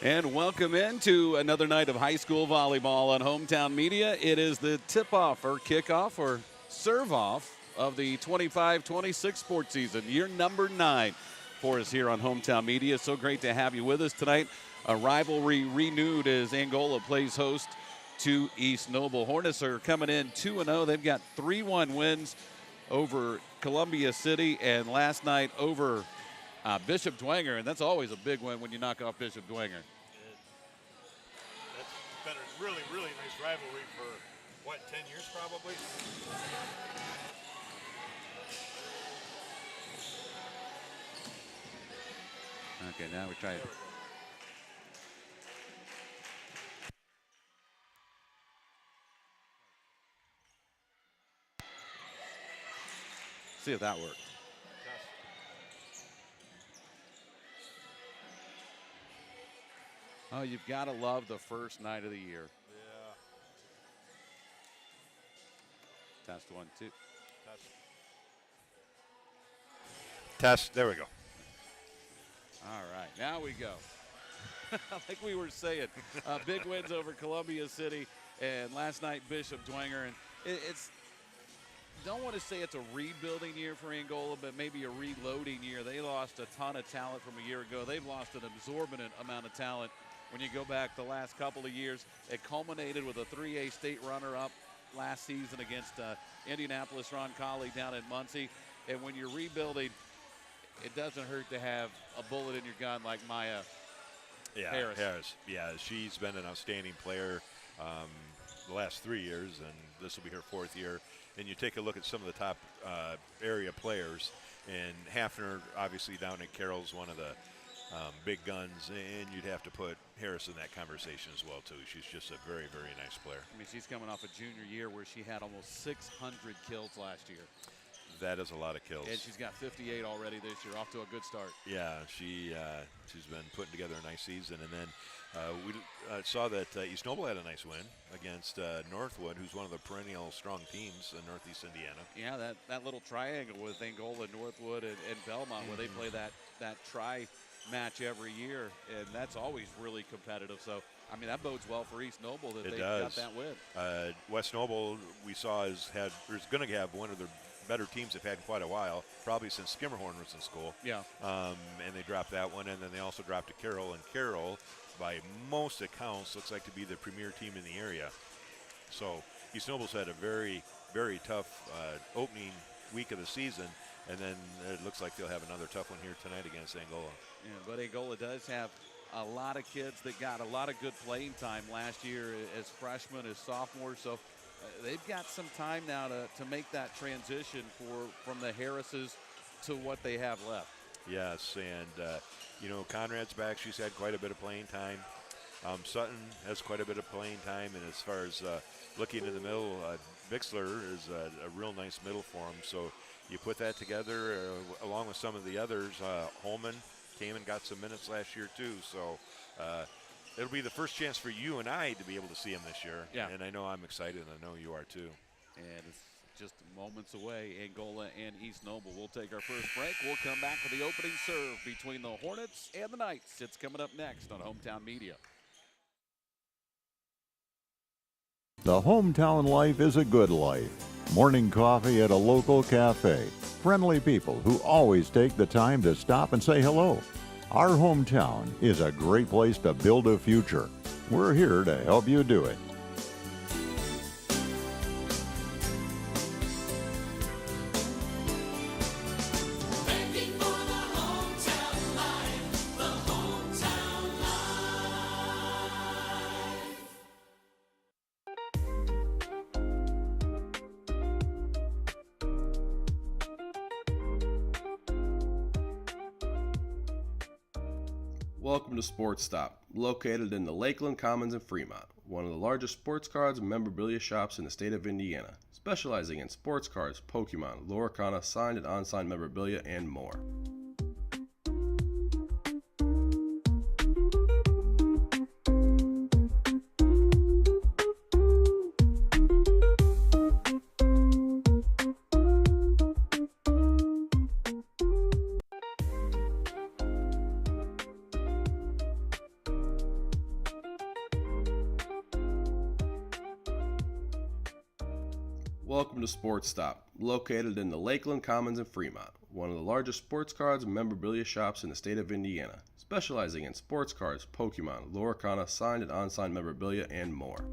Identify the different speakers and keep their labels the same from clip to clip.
Speaker 1: And welcome into another night of high school volleyball on Hometown Media. It is the tip-off or kickoff or serve-off of the 25-26 sports season, year number 9 for us here on Hometown Media. So great to have you with us tonight. A rivalry renewed as Angola plays host to East Noble. Hornets are coming in 2-0. They've got 3-1 wins over Columbia City and last night over Bishop Dwenger, and that's always a big win when you knock off Bishop Dwenger.
Speaker 2: That's been a really, really nice rivalry for, 10 years probably?
Speaker 1: Okay, now we try it. See if that works. Oh, you've got to love the first night of the year.
Speaker 2: Yeah.
Speaker 1: Test 1, 2.
Speaker 2: Test. There we go.
Speaker 1: All right, now we go. Like we were saying, big wins over Columbia City and last night Bishop Dwenger. And it's don't want to say it's a rebuilding year for Angola, but maybe a reloading year. They lost a ton of talent from a year ago. They've lost an exorbitant amount of talent. When you go back the last couple of years, it culminated with a 3A state runner-up last season against Indianapolis Roncalli down in Muncie. And when you're rebuilding, it doesn't hurt to have a bullet in your gun like Maya Harris.
Speaker 2: Yeah, she's been an outstanding player the last 3 years, and this will be her 4th year. And you take a look at some of the top area players, and Hafner, obviously down at Carroll's one of the big guns, and you'd have to put Harris in that conversation as well, too. She's just a very, very nice player.
Speaker 1: I mean, she's coming off a junior year where she had almost 600 kills last year.
Speaker 2: That is a lot of kills.
Speaker 1: And she's got 58 already this year, off to a good start.
Speaker 2: Yeah, she's been putting together a nice season. And then we saw that East Noble had a nice win against Northwood, who's one of the perennial strong teams in Northeast Indiana.
Speaker 1: Yeah, that little triangle with Angola, Northwood, and Belmont, where they play that tri match every year, and that's always really competitive. So, I mean, that bodes well for East Noble that they got that win.
Speaker 2: West Noble, we saw, is going to have one of their better teams they've had in quite a while, probably since Skimmerhorn was in school.
Speaker 1: Yeah.
Speaker 2: And they dropped that one, and then they also dropped to Carroll. And Carroll, by most accounts, looks like to be the premier team in the area. So East Noble's had a very, very tough opening week of the season, and then it looks like they'll have another tough one here tonight against Angola.
Speaker 1: Yeah, but Angola does have a lot of kids that got a lot of good playing time last year as freshmen, as sophomores. So they've got some time now to make that transition from the Harrises to what they have left.
Speaker 2: Yes, and Conrad's back. She's had quite a bit of playing time. Sutton has quite a bit of playing time, and as far as looking in the middle, Bixler is a real nice middle for him. So you put that together along with some of the others. Holman came and got some minutes last year too. So it'll be the first chance for you and I to be able to see him this year.
Speaker 1: Yeah.
Speaker 2: And I know I'm excited, and I know you are too.
Speaker 1: And it's just moments away, Angola and East Noble. We'll take our first break. We'll come back with the opening serve between the Hornets and the Knights. It's coming up next on Hometown Media.
Speaker 3: The hometown life is a good life. Morning coffee at a local cafe. Friendly people who always take the time to stop and say hello. Our hometown is a great place to build a future. We're here to help you do it.
Speaker 4: Welcome to Sports Stop, located in the Lakeland Commons in Fremont, one of the largest sports cards and memorabilia shops in the state of Indiana, specializing in sports cards, Pokemon, Loricana, signed and unsigned memorabilia, and more. Welcome to Sports Stop, located in the Lakeland Commons in Fremont, one of the largest sports cards and memorabilia shops in the state of Indiana, specializing in sports cards, Pokemon, Loricana, signed and unsigned memorabilia, and more.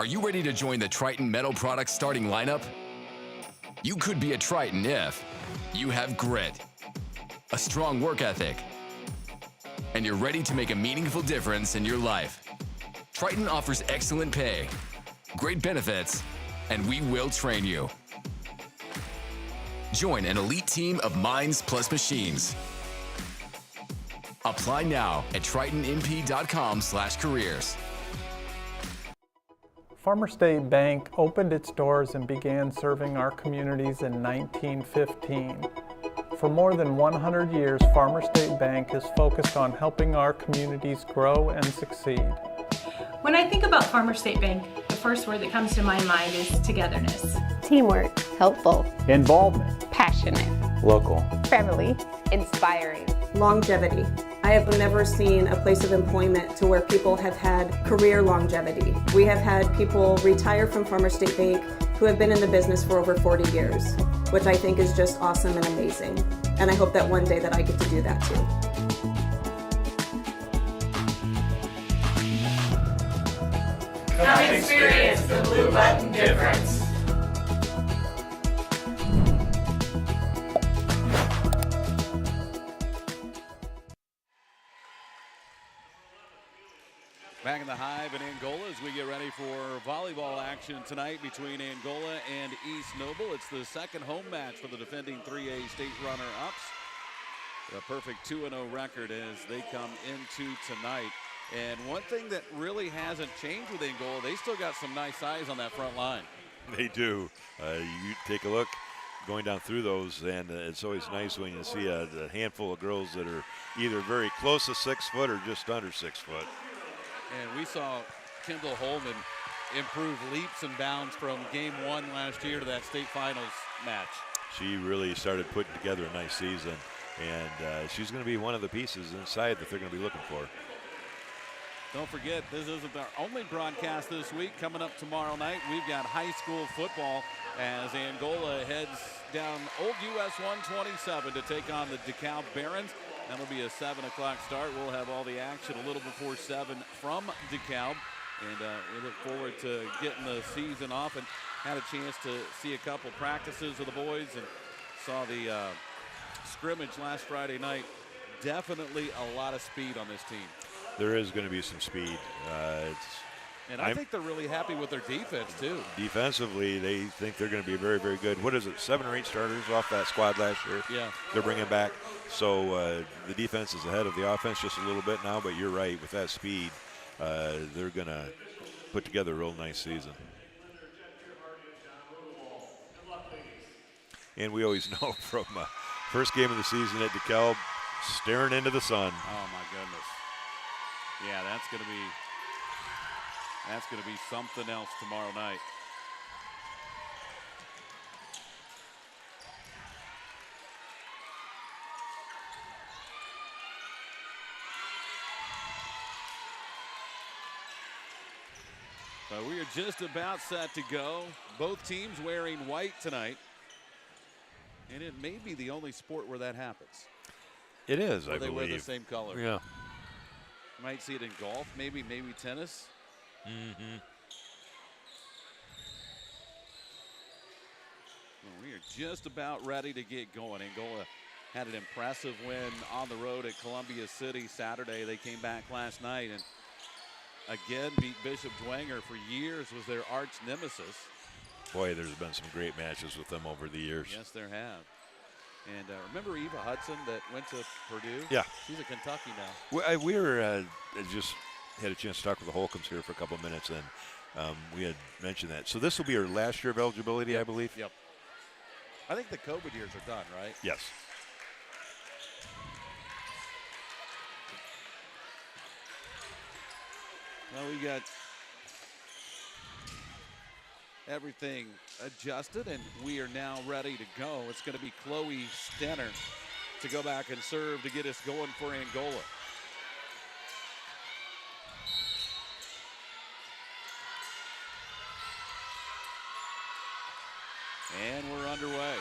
Speaker 5: Are you ready to join the Triton Metal Products starting lineup? You could be a Triton if you have grit, a strong work ethic, and you're ready to make a meaningful difference in your life. Triton offers excellent pay, great benefits, and we will train you. Join an elite team of minds plus machines. Apply now at tritonmp.com/careers.
Speaker 6: Farmer State Bank opened its doors and began serving our communities in 1915. For more than 100 years, Farmer State Bank is focused on helping our communities grow and succeed.
Speaker 7: When I think about Farmer State Bank, the first word that comes to my mind is togetherness.
Speaker 8: Teamwork, helpful,
Speaker 9: involvement,
Speaker 8: passionate,
Speaker 9: local,
Speaker 8: family, inspiring,
Speaker 10: longevity. I have never seen a place of employment to where people have had career longevity. We have had people retire from Farmer State Bank who have been in the business for over 40 years, which I think is just awesome and amazing. And I hope that one day that I get to do that too.
Speaker 11: Come experience the Blue Button difference.
Speaker 1: Back in the Hive in Angola as we get ready for volleyball action tonight between Angola and East Noble. It's the second home match for the defending 3A state runner-ups. A perfect 2-0 record as they come into tonight. And one thing that really hasn't changed with Angola, they still got some nice size on that front line.
Speaker 2: They do. You take a look going down through those, and it's always nice when you see a handful of girls that are either very close to 6 foot or just under 6 foot.
Speaker 1: And we saw Kendall Holman improve leaps and bounds from game 1 last year to that state finals match.
Speaker 2: She really started putting together a nice season, and she's going to be one of the pieces inside that they're going to be looking for.
Speaker 1: Don't forget, this isn't our only broadcast this week. Coming up tomorrow night, we've got high school football as Angola heads down Old US 127 to take on the DeKalb Barons. That'll be a 7 o'clock start. We'll have all the action a little before 7 from DeKalb. And we look forward to getting the season off, and had a chance to see a couple practices with the boys and saw the scrimmage last Friday night. Definitely a lot of speed on this team.
Speaker 2: There is going to be some speed.
Speaker 1: And I think they're really happy with their defense, too.
Speaker 2: Defensively, they think they're going to be very, very good. What is it, 7 or 8 starters off that squad last year?
Speaker 1: Yeah.
Speaker 2: They're bringing back. So the defense is ahead of the offense just a little bit now, but you're right. With that speed, they're going to put together a real nice season. And we always know from first game of the season at DeKalb, staring into the sun.
Speaker 1: Oh, my goodness. Yeah, that's going to be something else tomorrow night. But we are just about set to go. Both teams wearing white tonight. And it may be the only sport where that happens.
Speaker 2: It is, I believe.
Speaker 1: They wear the same color.
Speaker 2: Yeah.
Speaker 1: You might see it in golf, maybe tennis.
Speaker 2: Mm-hmm.
Speaker 1: Well, we are just about ready to get going. Angola had an impressive win on the road at Columbia City Saturday. They came back last night and again beat Bishop Dwenger. For years was their arch nemesis.
Speaker 2: Boy, there's been some great matches with them over the years.
Speaker 1: Yes, there have. And remember Eva Hudson that went to Purdue?
Speaker 2: Yeah.
Speaker 1: She's at Kentucky now.
Speaker 2: We were just had a chance to talk with the Holcombs here for a couple of minutes, and we had mentioned that. So this will be her last year of eligibility, I believe?
Speaker 1: Yep. I think the COVID years are done, right?
Speaker 2: Yes.
Speaker 1: Well, we got everything adjusted, and we are now ready to go. It's going to be Chloe Stenner to go back and serve to get us going for Angola. And we're underway.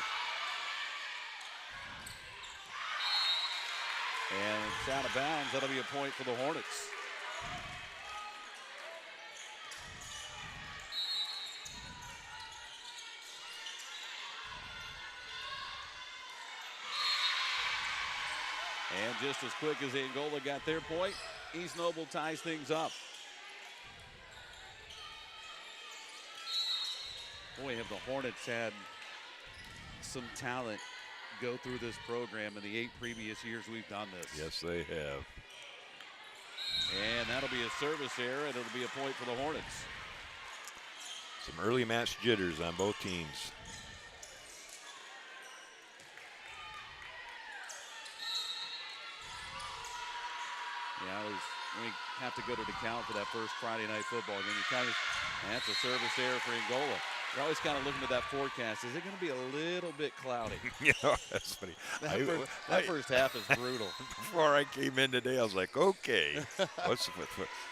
Speaker 1: And it's out of bounds. That'll be a point for the Hornets. And just as quick as Angola got their point, East Noble ties things up. Boy, have the Hornets had some talent go through this program in the 8 previous years we've done this.
Speaker 2: Yes, they have.
Speaker 1: And that'll be a service error, and it'll be a point for the Hornets.
Speaker 2: Some early match jitters on both teams.
Speaker 1: Yeah, we have to go to the count for that first Friday night football game. That's a service error for Angola. You're always kind of looking at that forecast. Is it going to be a little bit cloudy?
Speaker 2: Yeah, that's funny.
Speaker 1: That first half is brutal.
Speaker 2: Before I came in today, I was like, okay.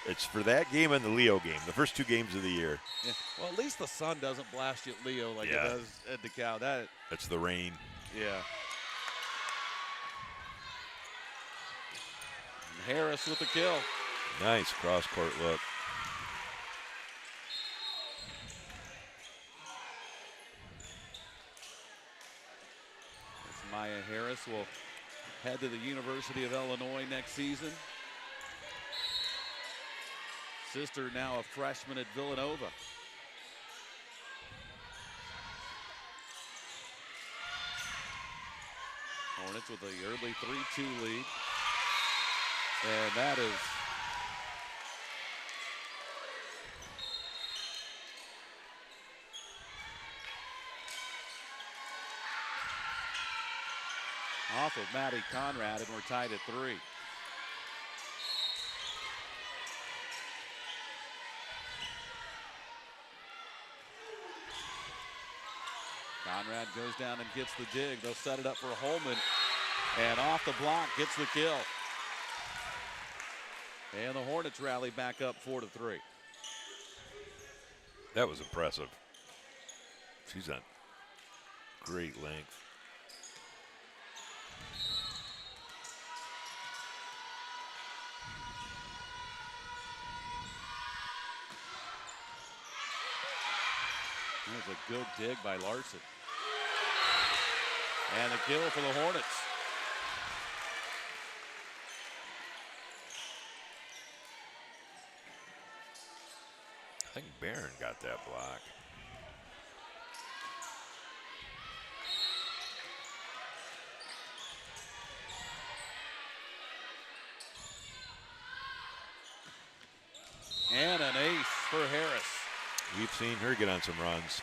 Speaker 2: It's for that game and the Leo game, the first 2 games of the year.
Speaker 1: Yeah. Well, at least the sun doesn't blast you at Leo like it does at DeKalb.
Speaker 2: That's the rain.
Speaker 1: Yeah. And Harris with the kill.
Speaker 2: Nice cross-court look.
Speaker 1: Maya Harris will head to the University of Illinois next season. Sister now a freshman at Villanova. Hornets with the early 3-2 lead. And that is off of Maddie Conrad, and we're tied at 3. Conrad goes down and gets the dig. They'll set it up for Holman, and off the block gets the kill. And the Hornets rally back up 4-3.
Speaker 2: That was impressive. She's on great length.
Speaker 1: That was a good dig by Larson. And a kill for the Hornets.
Speaker 2: I think Barron got that block.
Speaker 1: And an ace for Harris.
Speaker 2: We've seen her get on some runs.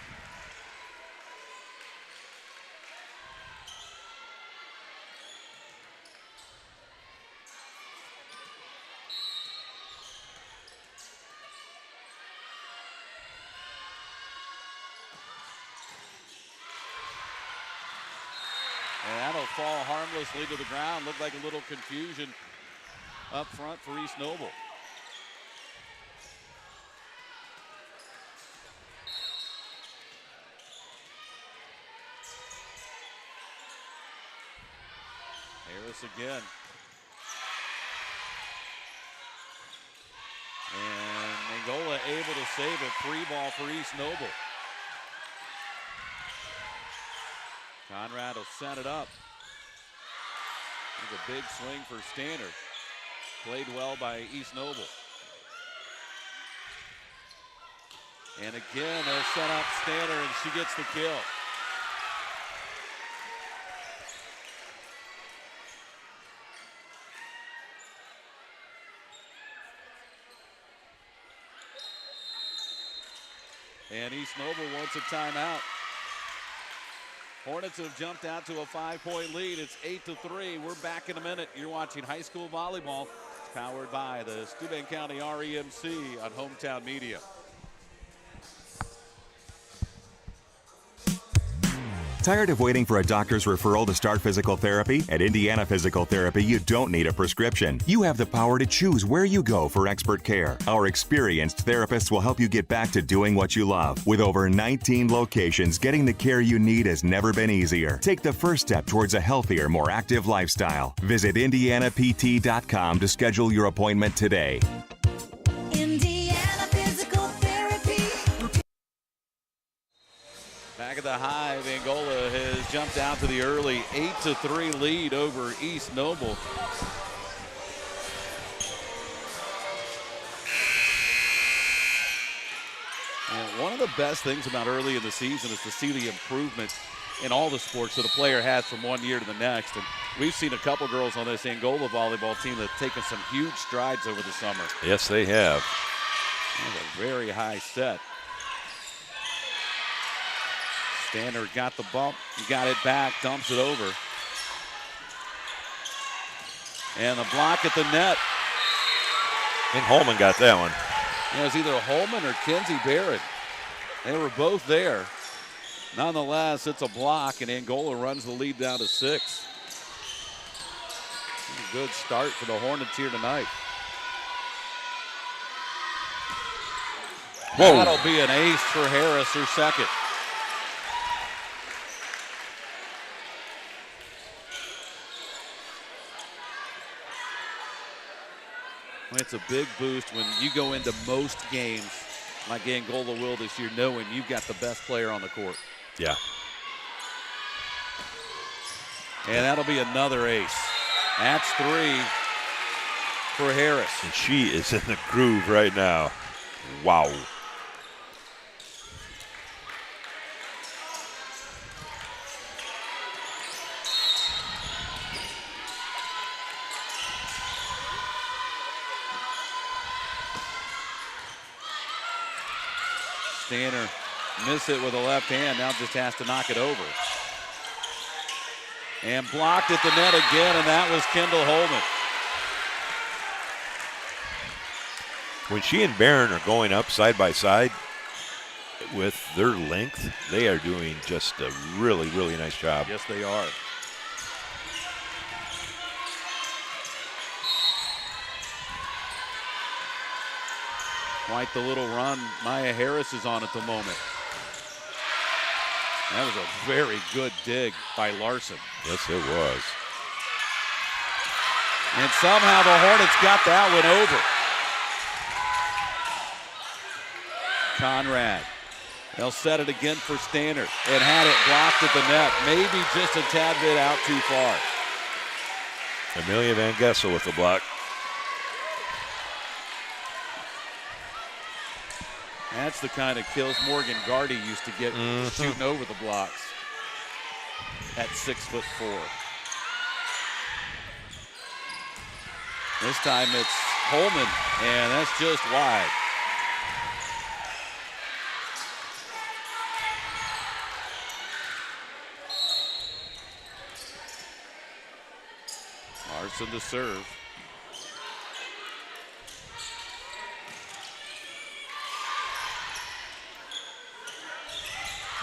Speaker 1: And that'll fall harmlessly to the ground. Looked like a little confusion up front for East Noble. Harris again. And Angola able to save it. Free ball for East Noble. Conrad will set it up. There's a big swing for Stander. Played well by East Noble. And again, they'll set up Stander, and she gets the kill. And East Noble wants a timeout. Hornets have jumped out to a 5-point lead. It's 8-3. We're back in a minute. You're watching high school volleyball. It's powered by the Steuben County REMC on Hometown Media.
Speaker 9: Tired of waiting for a doctor's referral to start physical therapy? At Indiana Physical Therapy, you don't need a prescription. You have the power to choose where you go for expert care. Our experienced therapists will help you get back to doing what you love. With over 19 locations, getting the care you need has never been easier. Take the first step towards a healthier, more active lifestyle. Visit IndianaPT.com to schedule your appointment today.
Speaker 11: Indiana Physical Therapy.
Speaker 1: Back at the Hive, Angola has jumped out to the early 8-3 lead over East Noble. And one of the best things about early in the season is to see the improvement in all the sports that a player has from one year to the next. And we've seen a couple girls on this Angola volleyball team that have taken some huge strides over the summer.
Speaker 2: Yes, they have.
Speaker 1: That was a very high set. Stander got the bump, got it back, dumps it over. And the block at the net.
Speaker 2: I think Holman got that one.
Speaker 1: It was either Holman or Kenzie Barrett. They were both there. Nonetheless, it's a block, and Angola runs the lead down to 6. A good start for the Hornets here tonight.
Speaker 2: Whoa.
Speaker 1: That'll be an ace for Harris, her second. It's a big boost when you go into most games like Angola will this year, knowing you've got the best player on the court.
Speaker 2: Yeah.
Speaker 1: And that'll be another ace. That's 3 for Harris.
Speaker 2: And she is in the groove right now. Wow.
Speaker 1: Stanner missed it with a left hand, now just has to knock it over. And blocked at the net again, and that was Kendall Holman.
Speaker 2: When she and Barron are going up side by side with their length, they are doing just a really, really nice job.
Speaker 1: Yes, they are. Quite the little run Maya Harris is on at the moment. That was a very good dig by Larson.
Speaker 2: Yes, it was.
Speaker 1: And somehow the Hornets got that one over. Conrad. They'll set it again for Stanner and had it blocked at the net. Maybe just a tad bit out too far.
Speaker 2: Amelia Van Gessel with the block.
Speaker 1: That's the kind of kills Morgan Gardy used to get shooting over the blocks at 6'4". This time it's Holman, and that's just wide. Larson to serve.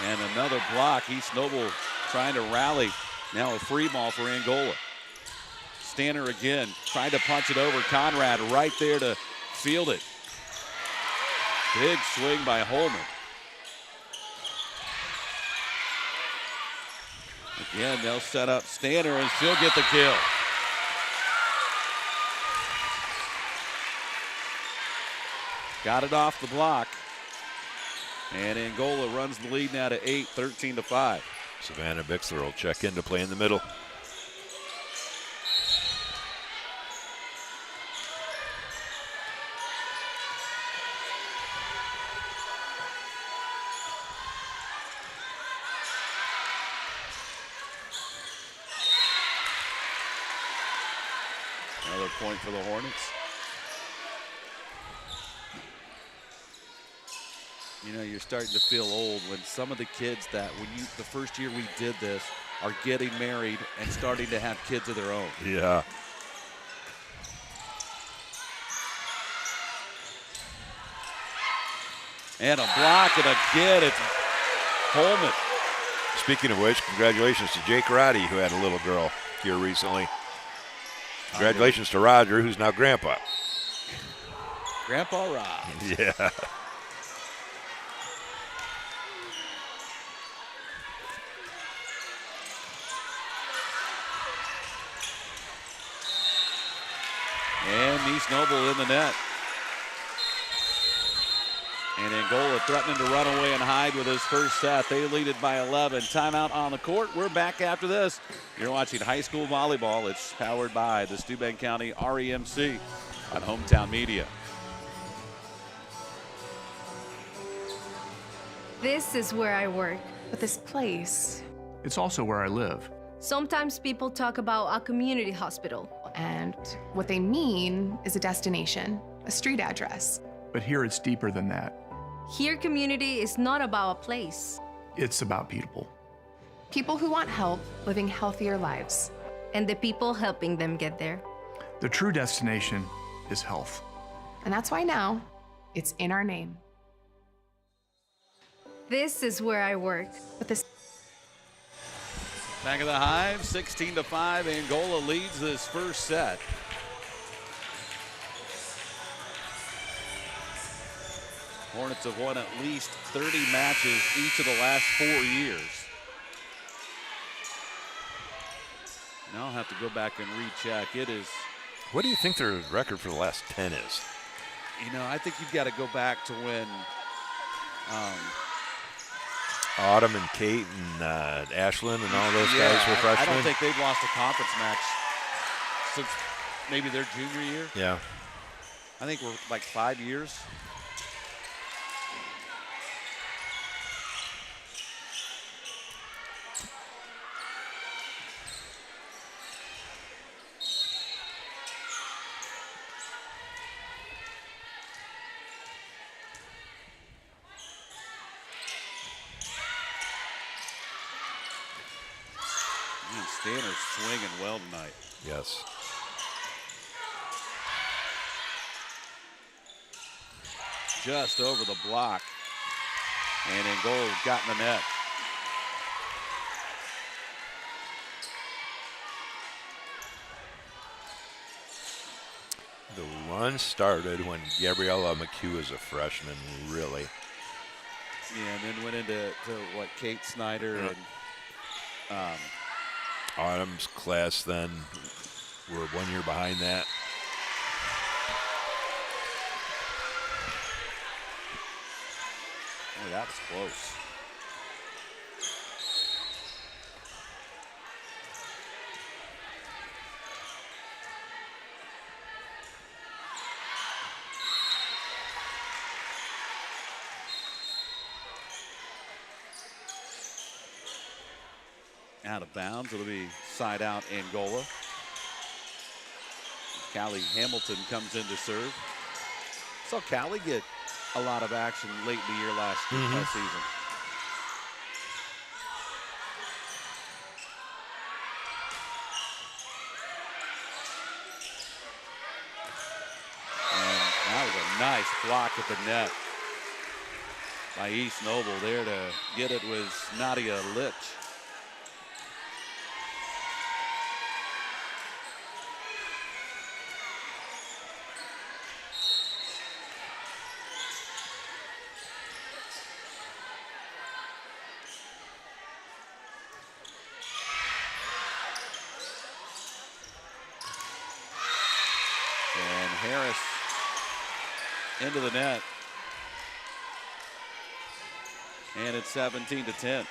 Speaker 1: And another block. East Noble trying to rally. Now a free ball for Angola. Stanner again, trying to punch it over. Conrad right there to field it. Big swing by Holman. Again, they'll set up Stanner, and she'll get the kill. Got it off the block. And Angola runs the lead now to 8, 13-5.
Speaker 2: Savannah Bixler will check in to play in the middle.
Speaker 1: Another point for the Hornets. You know, you're starting to feel old when some of the kids that the first year we did this are getting married and starting to have kids of their own.
Speaker 2: Yeah.
Speaker 1: And a block, and again, it's Holman.
Speaker 2: Speaking of which, congratulations to Jake Roddy, who had a little girl here recently. Congratulations to Roger, who's now Grandpa.
Speaker 1: Grandpa Rob.
Speaker 2: Yeah.
Speaker 1: And East Noble in the net. And Angola threatening to run away and hide with his first set. They lead it by 11. Timeout on the court. We're back after this. You're watching high school volleyball. It's powered by the Steuben County REMC on Hometown Media.
Speaker 12: This is where I work. But this place,
Speaker 13: it's also where I live.
Speaker 12: sometimes people talk about a community hospital.
Speaker 14: And what they mean is a destination, a street address.
Speaker 13: But here it's deeper than that.
Speaker 12: Here, community is not about a place.
Speaker 13: It's about people.
Speaker 14: People who want help living healthier lives.
Speaker 12: And the people helping them get there.
Speaker 13: The true destination is health.
Speaker 14: And that's why now, it's in our name.
Speaker 12: This is where I work.
Speaker 14: But this
Speaker 1: Back of the Hive, 16-5. Angola leads this first set. Hornets have won at least 30 matches each of the last 4 years. Now I'll have to go back and recheck. It is.
Speaker 2: What do you think their record for the last 10 is?
Speaker 1: You know, I think you've got to go back to when
Speaker 2: Autumn and Kate and Ashlyn and all those guys were freshmen.
Speaker 1: I don't think they've lost a conference match since maybe their junior year.
Speaker 2: Yeah.
Speaker 1: I think we're like 5 years. Stanner's swinging well tonight.
Speaker 2: Yes.
Speaker 1: Just over the block. And Angola got in the net.
Speaker 2: The run started when Gabriella McHugh was a freshman, really.
Speaker 1: Yeah, and then went into what, Kate Snyder and
Speaker 2: Autumn's class then were 1 year behind that.
Speaker 1: Oh, that was close. Out of bounds. It'll be side out Angola. Callie Hamilton comes in to serve. Saw Callie get a lot of action late in the year last season. And that was a nice block at the net by East Noble. There to get it was Nadia Litch. Harris into the net. And it's 17-10.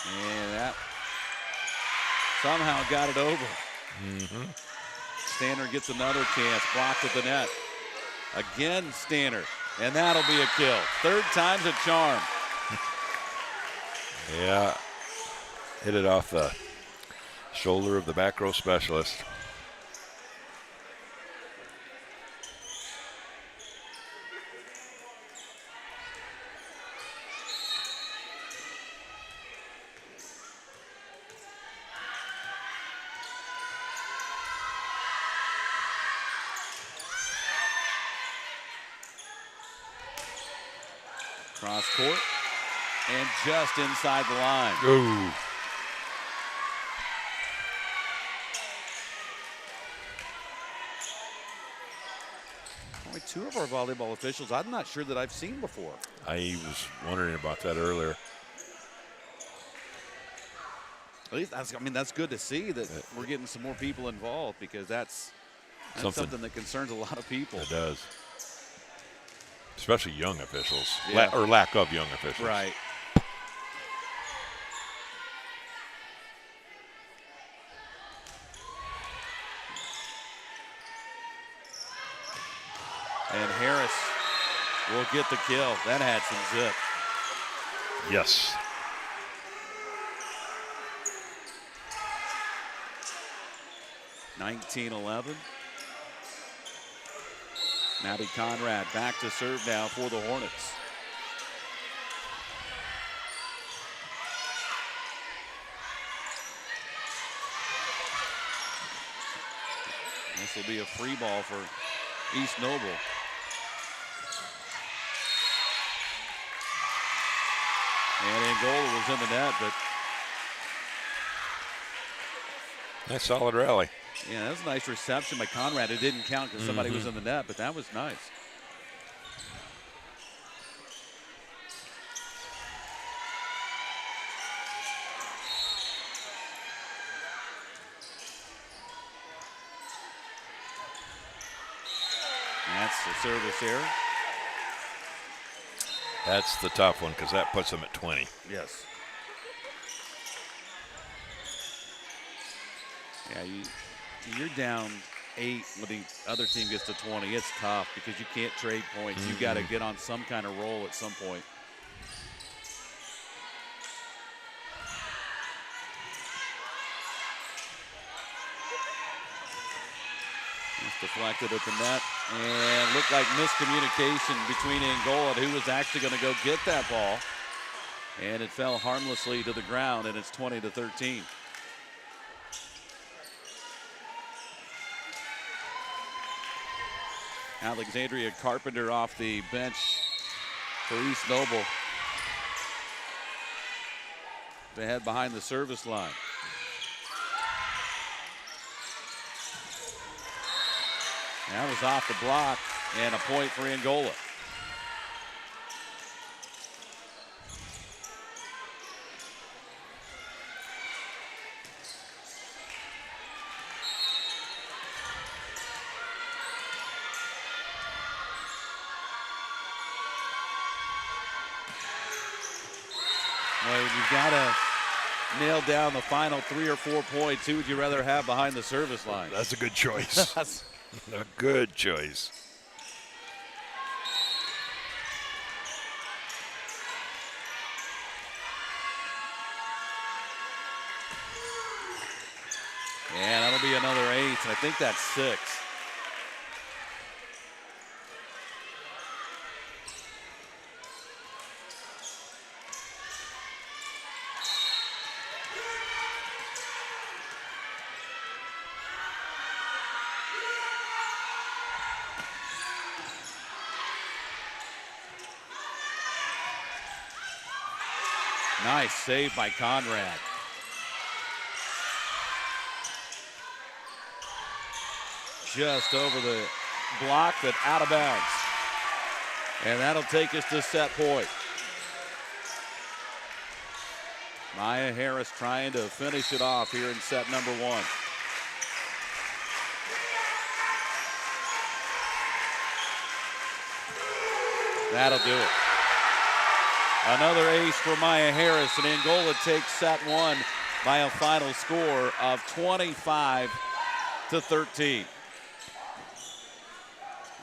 Speaker 1: And that somehow got it over. Stanner gets another chance, blocked at the net. Again, Stanner, and that'll be a kill. Third time's a charm.
Speaker 2: Yeah, hit it off the shoulder of the back row specialist.
Speaker 1: Cross court and just inside the line.
Speaker 2: Ooh.
Speaker 1: Only two of our volleyball officials I'm not sure that I've seen before.
Speaker 2: I was wondering about that earlier.
Speaker 1: At least that's good to see that we're getting some more people involved, because that's something that concerns a lot of people.
Speaker 2: It does. Especially young officials,
Speaker 1: Yeah.
Speaker 2: or lack of young officials.
Speaker 1: Right. And Harris will get the kill. That had some zip.
Speaker 2: Yes.
Speaker 1: (19-11). Maddie Conrad back to serve now for the Hornets. This will be a free ball for East Noble. And Angola was in the net, but
Speaker 2: Nice solid rally.
Speaker 1: yeah, that was a nice reception by Conrad. It didn't count because somebody was in the net, but that was nice. That's the service error.
Speaker 2: That's the tough one, because that puts them at 20.
Speaker 1: Yes. Yeah, you're down 8 when the other team gets to 20. It's tough because you can't trade points. You got to get on some kind of roll at some point. It's deflected at the net, and looked like miscommunication between Angola and who was actually going to go get that ball. And it fell harmlessly to the ground, and it's 20-13. Alexandria Carpenter off the bench for East Noble. They head behind the service line. That was off the block, and a point for Angola. Well, you've got to nail down the final 3 or 4 points. Who would you rather have behind the service line?
Speaker 2: That's a good choice. A good choice.
Speaker 1: Yeah, that'll be another 8, and I think that's 6. Nice save by Conrad. Just over the block, but out of bounds. And that'll take us to set point. Maya Harris trying to finish it off here in set number 1. That'll do it. Another ace for Maya Harris, and Angola takes set 1 by a final score of 25-13.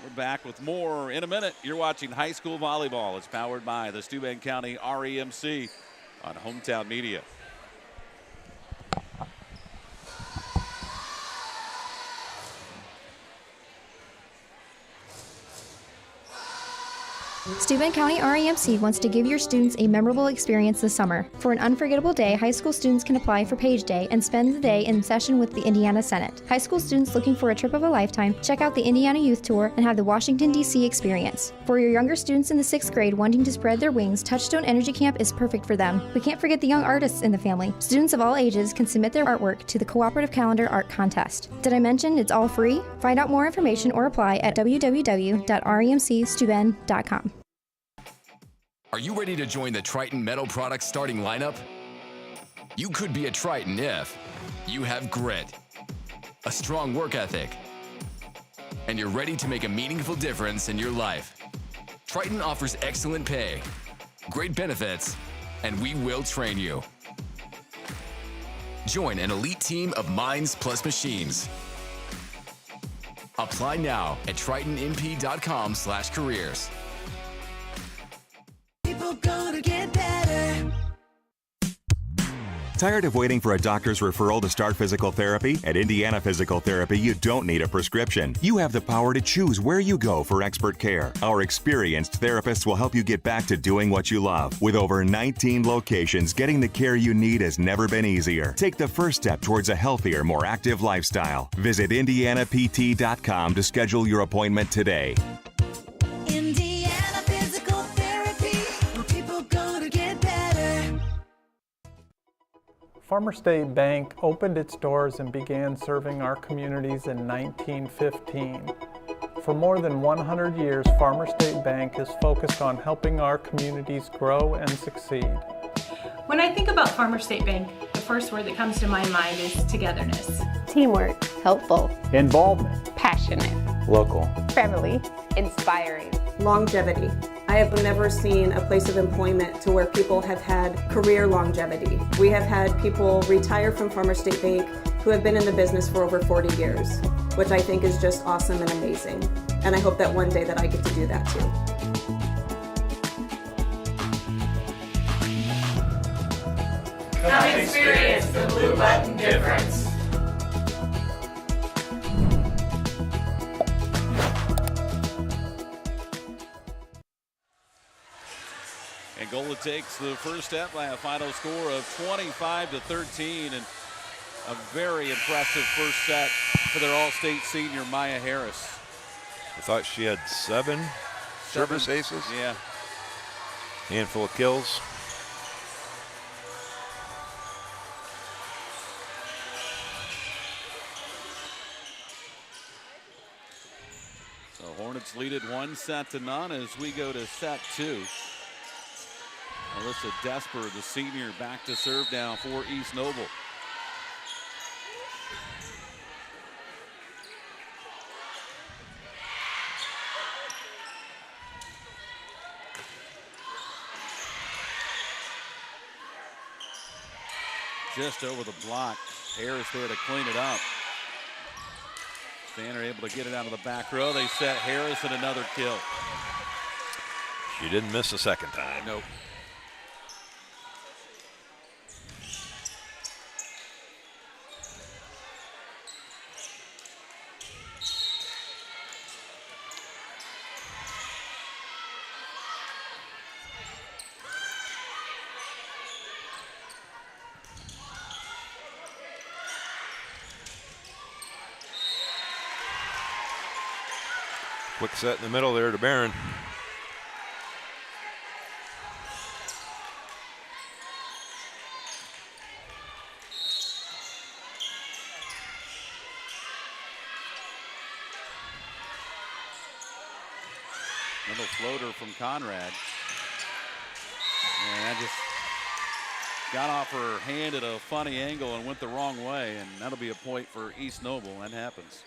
Speaker 1: We're back with more in a minute. You're watching high school volleyball. It's powered by the Steuben County REMC on Hometown Media.
Speaker 15: Steuben County REMC wants to give your students a memorable experience this summer. For an unforgettable day, high school students can apply for Page Day and spend the day in session with the Indiana Senate. High school students looking for a trip of a lifetime, check out the Indiana Youth Tour and have the Washington, D.C. experience. For your younger students in the 6th grade wanting to spread their wings, Touchstone Energy Camp is perfect for them. We can't forget the young artists in the family. Students of all ages can submit their artwork to the Cooperative Calendar Art Contest. Did I mention it's all free? Find out more information or apply at www.remcsteuben.com.
Speaker 5: Are you ready to join the Triton Metal Products starting lineup? You could be a Triton if you have grit, a strong work ethic, and you're ready to make a meaningful difference in your life. Triton offers excellent pay, great benefits, and we will train you. Join an elite team of minds plus machines. Apply now at tritonmp.com/careers.
Speaker 11: People gonna get better.
Speaker 9: Tired of waiting for a doctor's referral to start physical therapy? At Indiana Physical Therapy, you don't need a prescription. You have the power to choose where you go for expert care. Our experienced therapists will help you get back to doing what you love. With over 19 locations, getting the care you need has never been easier. Take the first step towards a healthier, more active lifestyle. Visit IndianaPT.com to schedule your appointment today.
Speaker 11: Indiana Physical Therapy. People gonna get better.
Speaker 6: Farmer State Bank opened its doors and began serving our communities in 1915. For more than 100 years, Farmer State Bank is focused on helping our communities grow and succeed.
Speaker 7: When I think about Farmer State Bank, the first word that comes to my mind is togetherness.
Speaker 8: Teamwork. Helpful.
Speaker 16: Involvement.
Speaker 8: Passionate.
Speaker 16: Local.
Speaker 8: Family. Inspiring.
Speaker 10: Longevity. I have never seen a place of employment to where people have had career longevity. We have had people retire from Farmer State Bank who have been in the business for over 40 years, which I think is just awesome and amazing. And I hope that one day that I get to do that too.
Speaker 11: Come experience the blue button difference.
Speaker 1: Angola takes the first step by a final score of 25-13, and a very impressive first set for their All-State senior Maya Harris.
Speaker 2: I thought she had seven service aces.
Speaker 1: Yeah.
Speaker 2: Handful of kills.
Speaker 1: So Hornets lead it 1-0 as we go to set two. Alyssa Desper, the senior, back to serve now for East Noble. Just over the block. Harris there to clean it up. Stanner able to get it out of the back row. They set Harris and another kill.
Speaker 2: She didn't miss a second time.
Speaker 1: Nope.
Speaker 2: Quick set in the middle there to Barron.
Speaker 1: Little floater from Conrad. And that just got off her hand at a funny angle and went the wrong way, and that'll be a point for East Noble. That happens.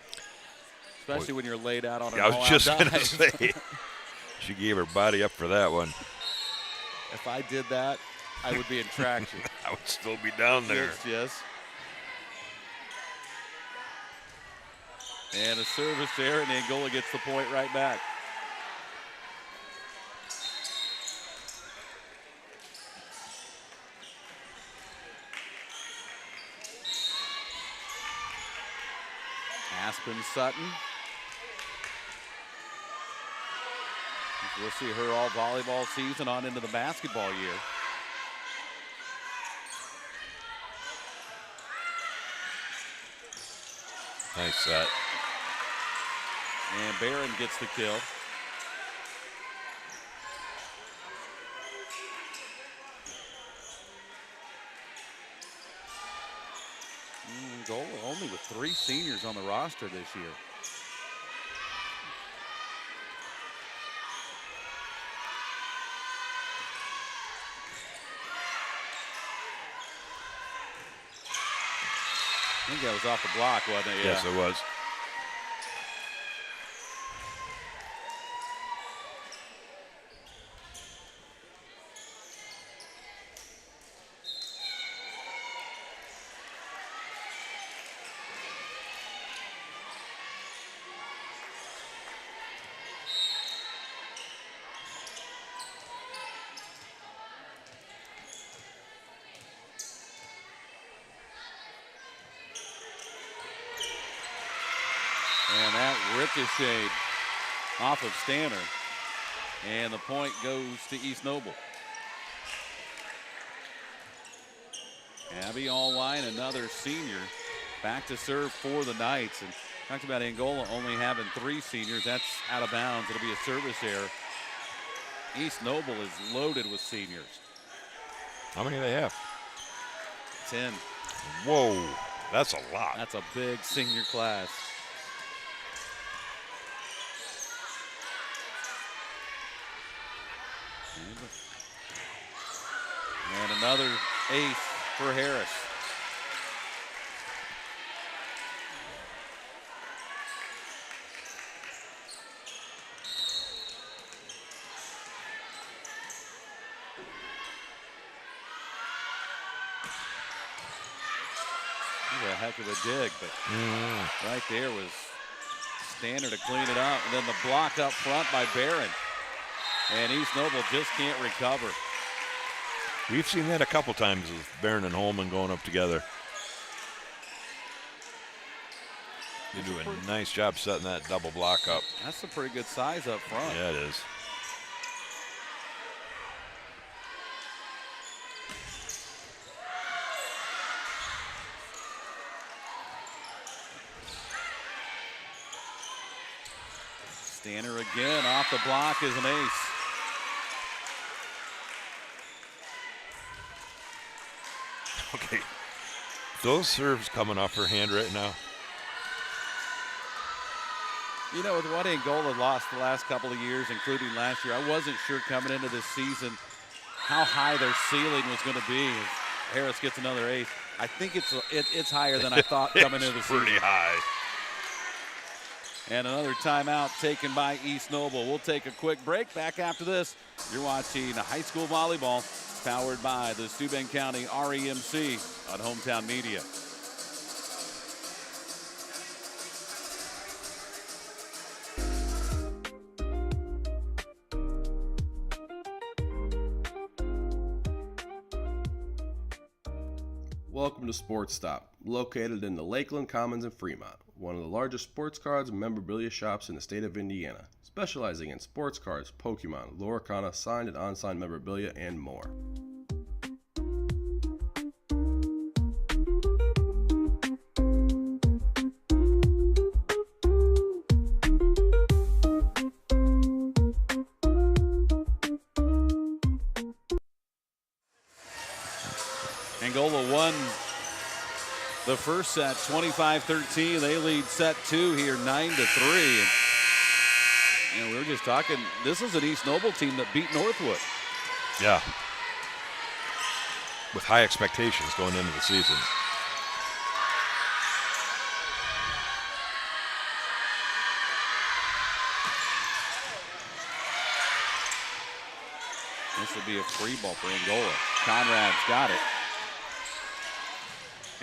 Speaker 1: Especially when you're laid out on an all-out
Speaker 2: I was just going to
Speaker 1: dive.
Speaker 2: say, she gave her body up for that one.
Speaker 1: If I did that, I would be in traction.
Speaker 2: I would still be down there.
Speaker 1: Yes, yes. And a service there, and Angola gets the point right back. Aspen Sutton. We'll see her all volleyball season on into the basketball year.
Speaker 2: Nice set.
Speaker 1: And Barron gets the kill. Angola only with 3 seniors on the roster this year. I think that was off the block, wasn't it?
Speaker 2: Yes, it was.
Speaker 1: And that ricocheted off of Stanner. And the point goes to East Noble. Abby Allwine, another senior, back to serve for the Knights. And talked about Angola only having 3 seniors. That's out of bounds. It'll be a service error. East Noble is loaded with seniors.
Speaker 2: How many do they have?
Speaker 1: 10.
Speaker 2: Whoa, that's a lot.
Speaker 1: That's a big senior class. And another ace for Harris. A heck of a dig, but right there was Stanner to clean it up, and then the block up front by Barron. And East Noble just can't recover.
Speaker 2: We've seen that a couple times with Barron and Holman going up together. They do a nice job setting that double block up.
Speaker 1: That's a pretty good size up front.
Speaker 2: Yeah, it is.
Speaker 1: Stanner again off the block is an ace.
Speaker 2: Okay. Those serves coming off her hand right now.
Speaker 1: You know, with what Angola lost the last couple of years, including last year, I wasn't sure coming into this season how high their ceiling was going to be. Harris gets another ace. I think it's higher than I thought coming into the season.
Speaker 2: Pretty high.
Speaker 1: And another timeout taken by East Noble. We'll take a quick break. Back after this, you're watching high school volleyball powered by the Steuben County REMC on Hometown Media.
Speaker 4: Welcome to Sports Stop, located in the Lakeland Commons in Fremont, one of the largest sports cards and memorabilia shops in the state of Indiana, specializing in sports cards, Pokemon, Loricana, signed and unsigned memorabilia, and more.
Speaker 1: Angola won the first set 25-13. They lead set 2 here 9-3. And we were just talking, this is an East Noble team that beat Northwood.
Speaker 2: Yeah. With high expectations going into the season.
Speaker 1: This would be a free ball for Angola. Conrad's got it.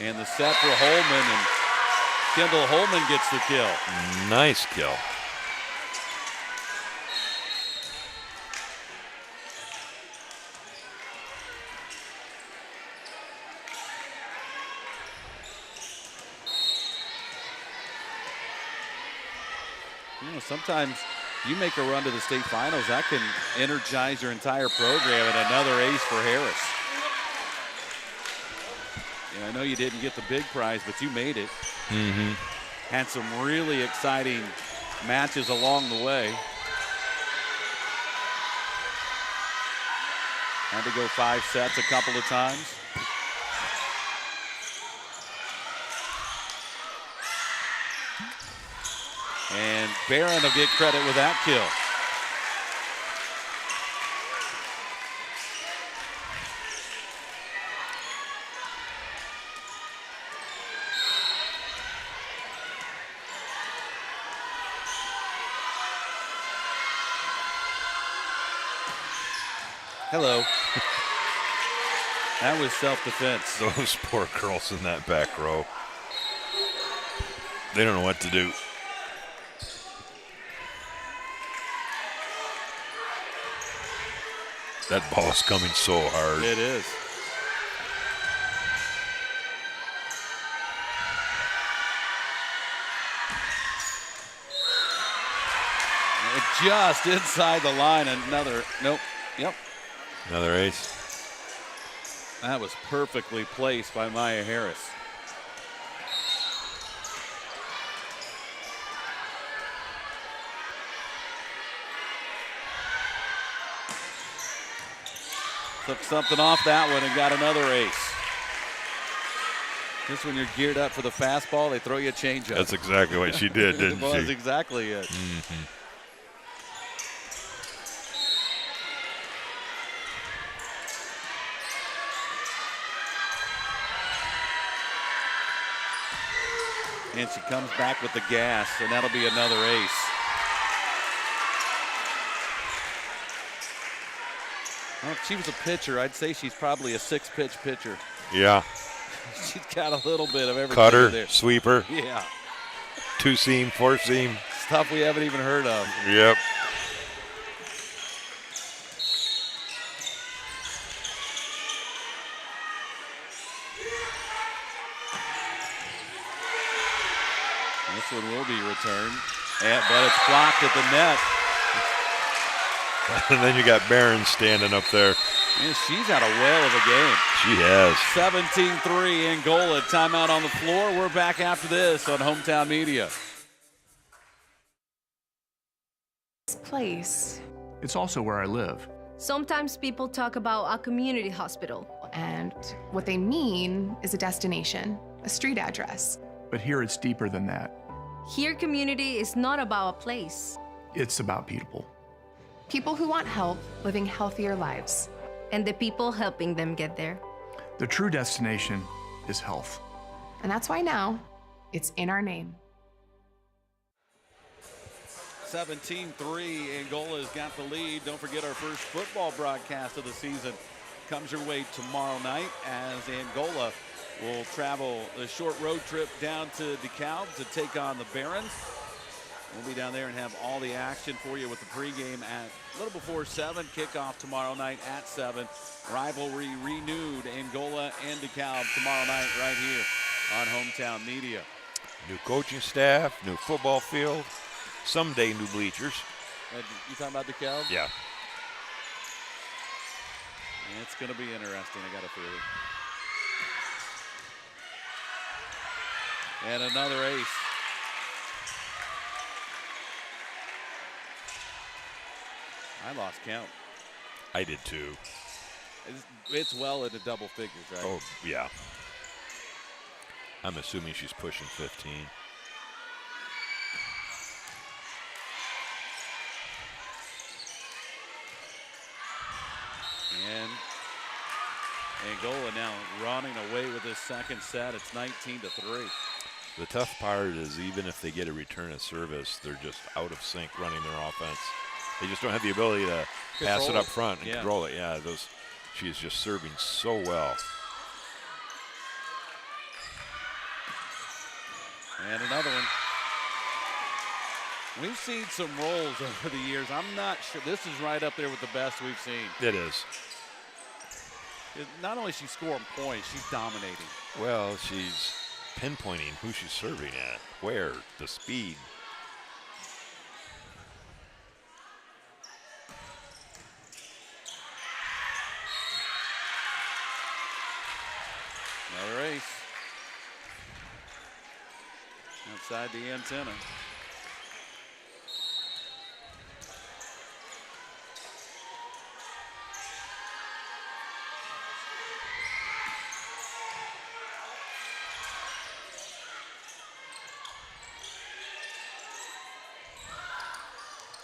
Speaker 1: And the set for Holman, and Kendall Holman gets the kill.
Speaker 2: Nice kill.
Speaker 1: You know, sometimes You make a run to the state finals, that can energize your entire program, and another ace for Harris. Yeah, I know you didn't get the big prize, but you made it.
Speaker 2: Mm-hmm.
Speaker 1: Had some really exciting matches along the way. Had to go 5 sets a couple of times. And Barron will get credit with that kill. Hello. That was self-defense.
Speaker 2: Those poor girls in that back row. They don't know what to do. That ball's coming so hard.
Speaker 1: It is. Just inside the line. Another, nope, yep.
Speaker 2: Another ace.
Speaker 1: That was perfectly placed by Maya Harris. Took something off that one and got another ace. Just when you're geared up for the fastball, they throw you a changeup.
Speaker 2: That's exactly what she did, didn't she?
Speaker 1: That was exactly it.
Speaker 2: Mm-hmm.
Speaker 1: And she comes back with the gas, and that'll be another ace. Well, if she was a pitcher, I'd say she's probably a 6-pitch pitcher.
Speaker 2: Yeah.
Speaker 1: She's got a little bit of everything
Speaker 2: Cutter,
Speaker 1: there.
Speaker 2: sweeper.
Speaker 1: Yeah.
Speaker 2: 2-seam, 4-seam.
Speaker 1: Stuff we haven't even heard of.
Speaker 2: Yep.
Speaker 1: This one will be returned, but it's blocked at the net.
Speaker 2: And then you got Barron standing up there.
Speaker 1: Man, she's had a whale of a game.
Speaker 2: She has.
Speaker 1: 17-3 Angola. Timeout on the floor. We're back after this on Hometown Media.
Speaker 14: This place.
Speaker 13: It's also where I live.
Speaker 12: Sometimes people talk about a community hospital.
Speaker 14: And what they mean is a destination, a street address.
Speaker 13: But here it's deeper than that.
Speaker 12: Here, community is not about a place.
Speaker 13: It's about people.
Speaker 14: People who want help living healthier lives.
Speaker 12: And the people helping them get there.
Speaker 13: The true destination is health.
Speaker 14: And that's why now it's in our name.
Speaker 1: 17-3, Angola's got the lead. Don't forget our first football broadcast of the season comes your way tomorrow night as Angola will travel a short road trip down to DeKalb to take on the Barons. We'll be down there and have all the action for you with the pregame at a little before 7. Kickoff tomorrow night at 7. Rivalry renewed, Angola and DeKalb tomorrow night right here on Hometown Media.
Speaker 2: New coaching staff, new football field, someday new bleachers.
Speaker 1: You talking about DeKalb?
Speaker 2: Yeah.
Speaker 1: It's going to be interesting, I got a feeling. And another ace. I lost count.
Speaker 2: I did too.
Speaker 1: It's well into double figures, right?
Speaker 2: Oh, yeah. I'm assuming she's pushing 15.
Speaker 1: And Angola now running away with this second set. It's 19-3.
Speaker 2: The tough part is even if they get a return of service, they're just out of sync running their offense. They just don't have the ability to pass it up front and control it. Yeah, she is just serving so well.
Speaker 1: And another one. We've seen some rolls over the years. I'm not sure. This is right up there with the best we've seen.
Speaker 2: It is.
Speaker 1: Not only is she scoring points, she's dominating.
Speaker 2: Well, she's pinpointing who she's serving at, where, the speed.
Speaker 1: inside the antenna.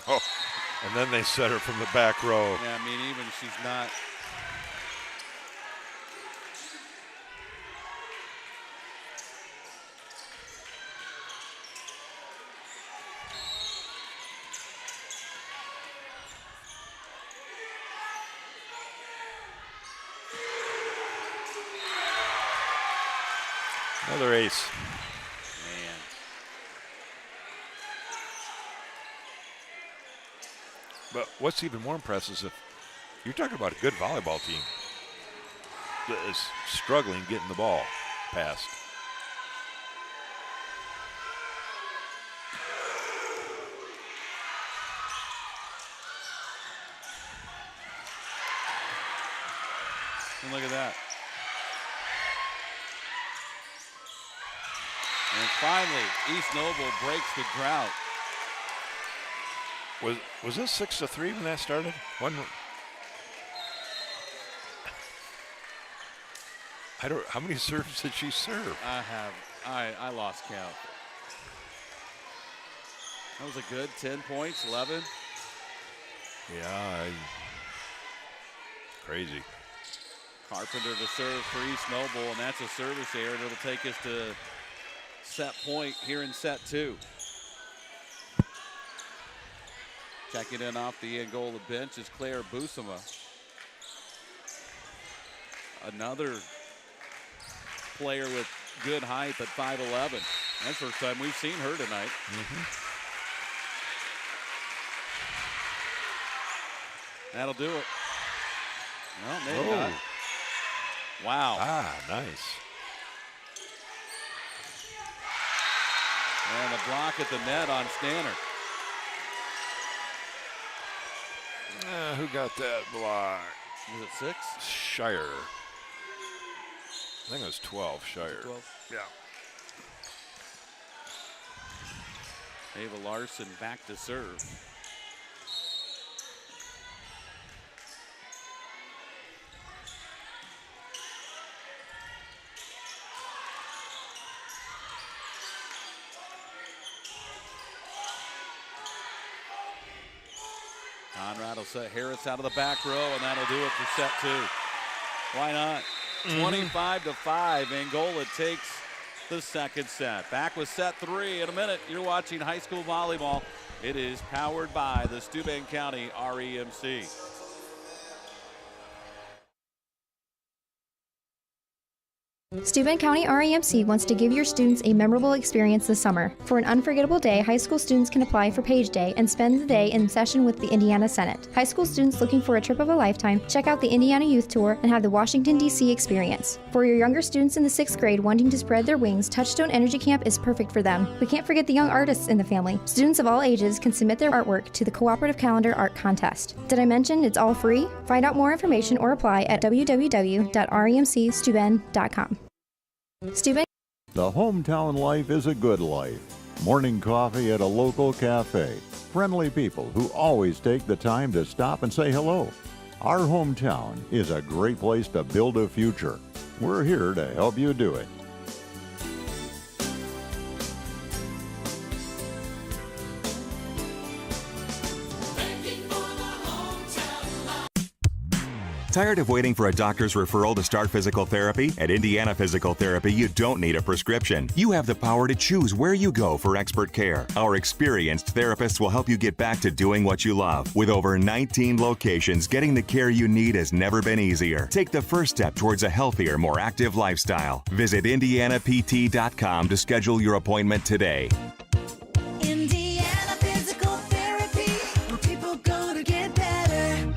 Speaker 2: Oh, and then they set her from the back row.
Speaker 1: Yeah, I mean, even she's not.
Speaker 2: Another ace.
Speaker 1: Man.
Speaker 2: But what's even more impressive is if you're talking about a good volleyball team that is struggling getting the ball past.
Speaker 1: And look at that. And finally, East Noble breaks the drought.
Speaker 2: Was this 6-3 when that started? How many serves did she serve?
Speaker 1: I lost count. That was a good 10 points, 11.
Speaker 2: Yeah, crazy.
Speaker 1: Carpenter to serve for East Noble, and that's a service error. And it'll take us to set point here in set 2. Checking in off the Angola bench is Claire Busama. Another player with good height at 5'11". That's the first time we've seen her tonight. That'll do it. Well, maybe not. Wow.
Speaker 2: Ah, nice.
Speaker 1: And a block at the net on Stanner.
Speaker 2: Who got that block?
Speaker 1: Was it 6?
Speaker 2: Shire. I think it was 12, Shire.
Speaker 1: 12?
Speaker 2: Yeah.
Speaker 1: Ava Larson back to serve. Conrad will set Harris out of the back row, and that'll do it for set 2. Why not? 25-5, Angola takes the second set. Back with set 3 in a minute. You're watching high school volleyball. It is powered by the Steuben County REMC.
Speaker 15: Steuben County REMC wants to give your students a memorable experience this summer. For an unforgettable day, high school students can apply for Page Day and spend the day in session with the Indiana Senate. High school students looking for a trip of a lifetime, check out the Indiana Youth Tour and have the Washington, D.C. experience. For your younger students in the 6th grade wanting to spread their wings, Touchstone Energy Camp is perfect for them. We can't forget the young artists in the family. Students of all ages can submit their artwork to the Cooperative Calendar Art Contest. Did I mention it's all free? Find out more information or apply at www.remcsteuben.com. Steuben.
Speaker 3: The hometown life is a good life. Morning coffee at a local cafe. Friendly people who always take the time to stop and say hello. Our hometown is a great place to build a future. We're here to help you do it.
Speaker 9: Tired of waiting for a doctor's referral to start physical therapy? At Indiana Physical Therapy, you don't need a prescription. You have the power to choose where you go for expert care. Our experienced therapists will help you get back to doing what you love. With over 19 locations, getting the care you need has never been easier. Take the first step towards a healthier, more active lifestyle. Visit IndianaPT.com to schedule your appointment today.
Speaker 11: Indiana Physical Therapy, where people go to get better.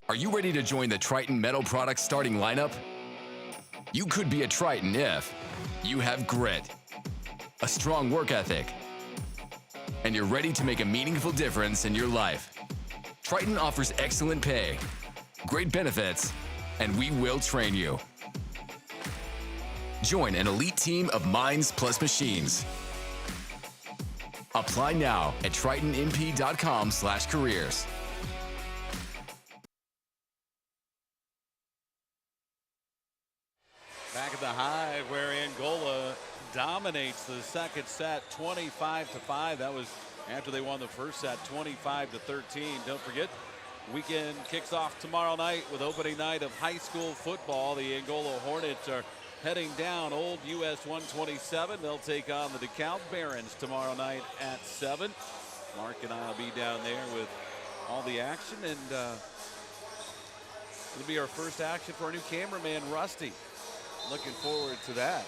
Speaker 5: Are you ready to join the Triton Metal Products starting lineup? You could be a Triton if you have grit, a strong work ethic, and you're ready to make a meaningful difference in your life. Triton offers excellent pay, great benefits, and we will train you. Join an elite team of minds plus machines. Apply now at TritonMP.com/careers.
Speaker 1: Back at the Hive, where Angola dominates the second set 25-5. That was after they won the first set 25-13. Don't forget, weekend kicks off tomorrow night with opening night of high school football. The Angola Hornets are heading down Old US 127. They'll take on the DeKalb Barons tomorrow night at 7. Mark and I will be down there with all the action, and it'll be our first action for our new cameraman, Rusty. Looking forward to that.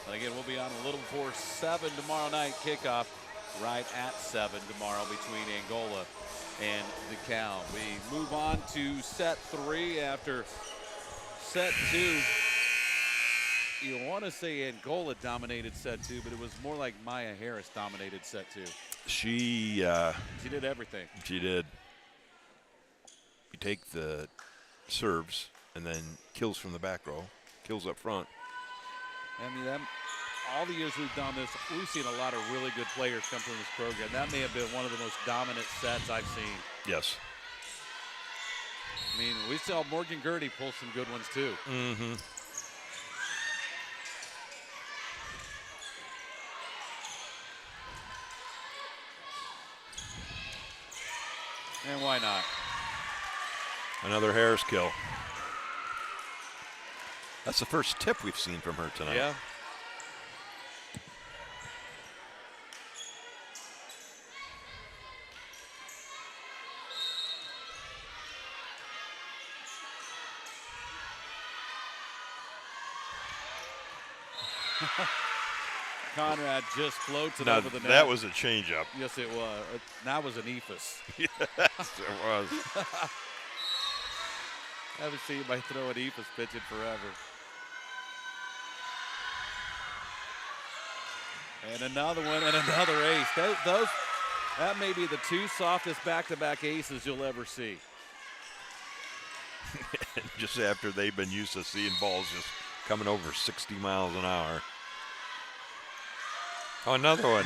Speaker 1: And again, we'll be on a little before 7 tomorrow night kickoff, right at 7 tomorrow between Angola and DeKalb. We move on to set 3 after set 2. You want to say Angola dominated set 2, but it was more like Maya Harris dominated set 2.
Speaker 2: She
Speaker 1: did everything.
Speaker 2: She did. You take the serves and then kills from the back row, kills up front.
Speaker 1: I mean, all the years we've done this, we've seen a lot of really good players come from this program. That may have been one of the most dominant sets I've seen.
Speaker 2: Yes.
Speaker 1: I mean, we saw Morgan Gertie pull some good ones too.
Speaker 2: Mm-hmm.
Speaker 1: And why not?
Speaker 2: Another Harris kill. That's the first tip we've seen from her tonight.
Speaker 1: Yeah. Conrad just floats it
Speaker 2: now,
Speaker 1: over the net.
Speaker 2: That was a changeup.
Speaker 1: Yes, it was. That was an ephus.
Speaker 2: Yes, it was.
Speaker 1: Haven't seen anybody throw an ephus pitch in forever. And another one and another ace. That may be the two softest back-to-back aces you'll ever see.
Speaker 2: Just after they've been used to seeing balls just coming over 60 miles an hour. Oh, another one.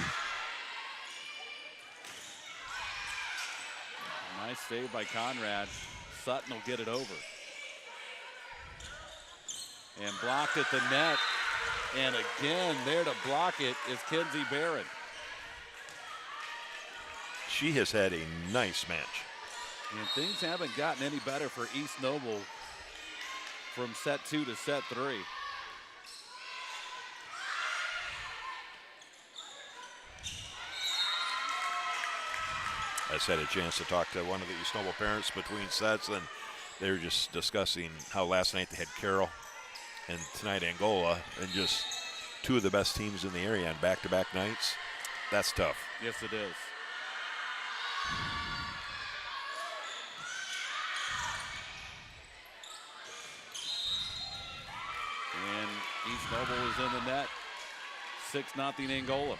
Speaker 1: Nice save by Conrad. Sutton will get it over. And blocked at the net. And again, there to block it is Kenzie Barron.
Speaker 2: She has had a nice match.
Speaker 1: And things haven't gotten any better for East Noble from set 2 to set 3.
Speaker 2: I just had a chance to talk to one of the East Noble parents between sets, and they were just discussing how last night they had Carroll and tonight Angola, and just two of the best teams in the area on back-to-back nights. That's tough.
Speaker 1: Yes, it is. And East Noble is in the net. 6-0 Angola.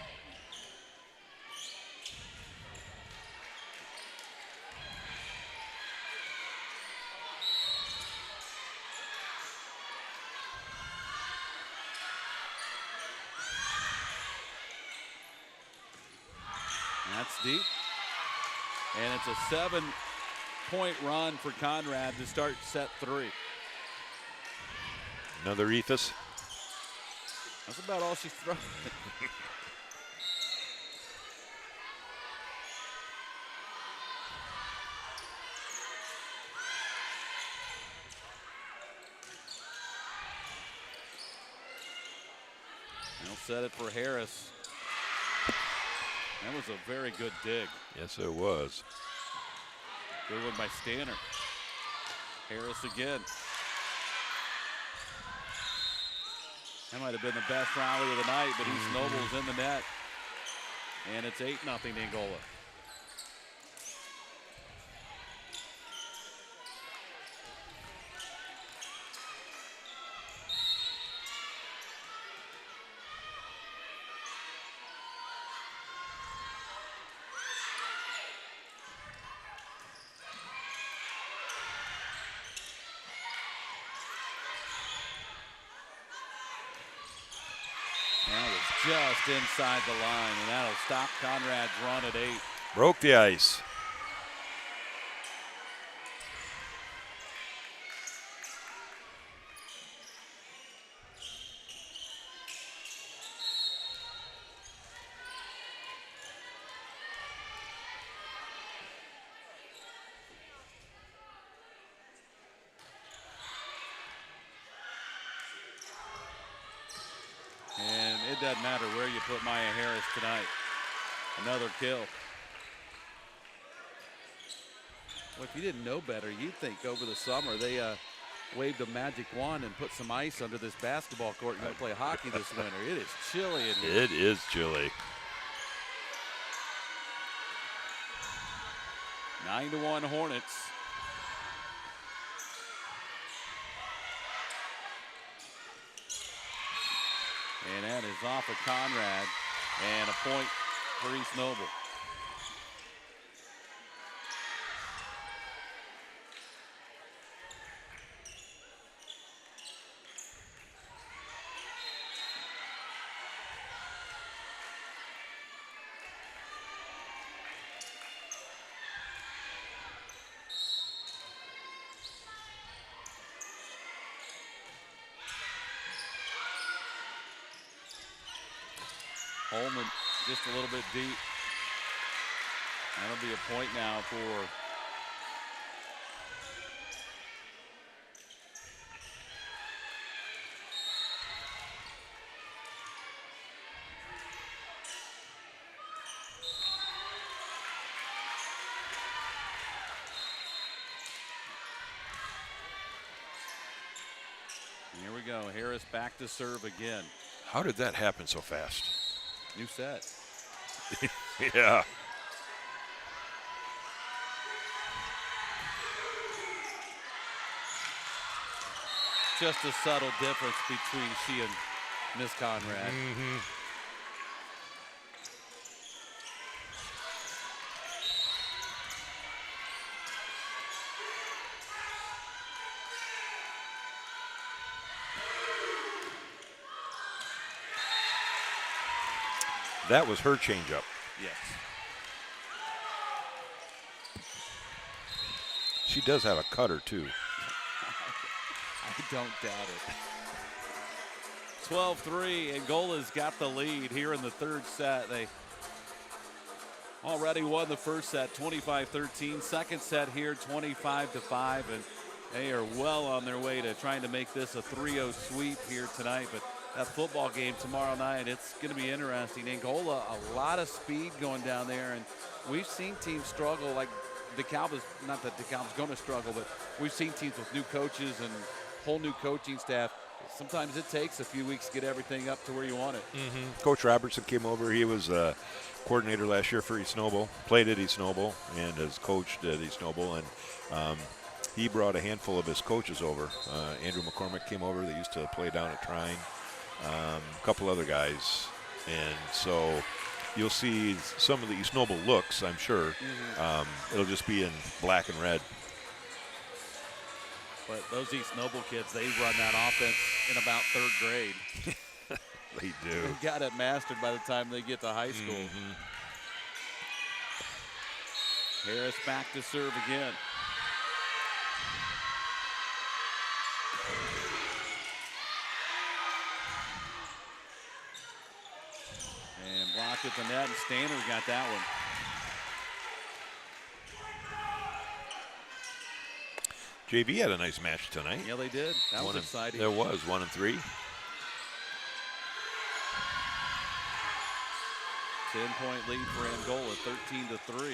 Speaker 1: That's deep. And it's a 7-point run for Conrad to start set 3.
Speaker 2: Another ephus.
Speaker 1: That's about all she's thrown. They'll set it for Harris. That was a very good dig.
Speaker 2: Yes, it was.
Speaker 1: Good one by Stanner. Harris again. That might have been the best rally of the night, but East Noble's in the net. And it's 8-0 Angola. That was just inside the line, and that'll stop Conrad's run at 8.
Speaker 2: Broke the ice.
Speaker 1: And it doesn't matter where you put Maya Harris tonight. Another kill. Well, if you didn't know better, you'd think over the summer they waved a magic wand and put some ice under this basketball court and going to play hockey this winter. It is chilly in here.
Speaker 2: It is chilly.
Speaker 1: 9-1 Hornets. And that is off of Conrad, and a point for East Noble. Holman just a little bit deep. That'll be a point now for here we go. Harris back to serve again.
Speaker 2: How did that happen so fast?
Speaker 1: New set.
Speaker 2: Yeah.
Speaker 1: Just a subtle difference between she and Miss Conrad.
Speaker 2: Mm-hmm. That was her changeup.
Speaker 1: Yes.
Speaker 2: She does have a cutter, too.
Speaker 1: I don't doubt it. 12-3, Angola's got the lead here in the third set. They already won the first set, 25-13. Second set here, 25-5, and they are well on their way to trying to make this a 3-0 sweep here tonight. But that football game tomorrow night, it's going to be interesting. Angola, a lot of speed going down there, and we've seen teams struggle like DeKalb is, not that DeKalb's going to struggle, but we've seen teams with new coaches and whole new coaching staff. Sometimes it takes a few weeks to get everything up to where you want it.
Speaker 2: Mm-hmm. Coach Robertson came over. He was a coordinator last year for East Noble, played at East Noble, and has coached at East Noble. And he brought a handful of his coaches over. Andrew McCormick came over. They used to play down at Trine. A couple other guys. And so you'll see some of the East Noble looks, I'm sure. Mm-hmm. It'll just be in black and red.
Speaker 1: But those East Noble kids, they run that offense in about third grade.
Speaker 2: They do.
Speaker 1: They've got it mastered by the time they get to high school.
Speaker 2: Mm-hmm.
Speaker 1: Harris back to serve again. And blocked at the net, and Stanner got that one.
Speaker 2: JV had a nice match tonight.
Speaker 1: Yeah, they did. That was exciting.
Speaker 2: There was 1-3.
Speaker 1: 10-point lead for Angola, 13-3.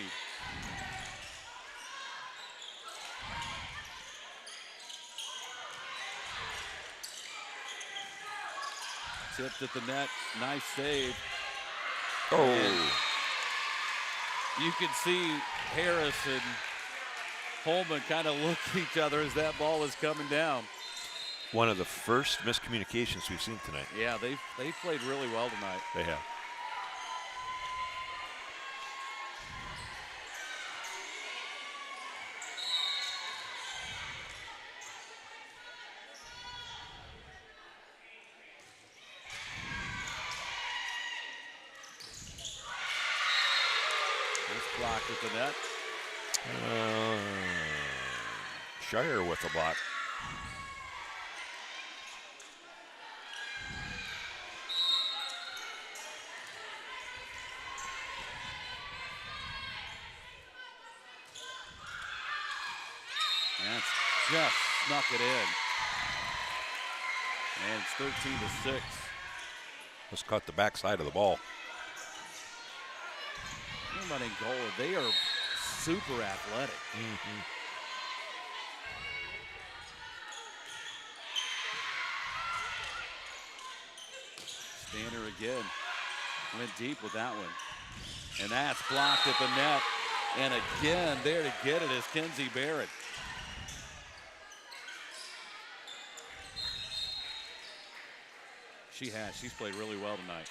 Speaker 1: Tipped at the net, nice save.
Speaker 2: Oh.
Speaker 1: And you can see Harris and Holman kind of look at each other as that ball is coming down.
Speaker 2: One of the first miscommunications we've seen tonight.
Speaker 1: Yeah, they played really well tonight.
Speaker 2: They have.
Speaker 1: blocked at the net.
Speaker 2: Shire with the block.
Speaker 1: That's just snuck it in. And it's 13-6.
Speaker 2: Let's cut the backside of the ball.
Speaker 1: About ANGOLA, they are super athletic. Stander again. Went deep with that one. And that's blocked at the net. And again, there to get it is Kenzie Barrett. She has. She's played really well tonight.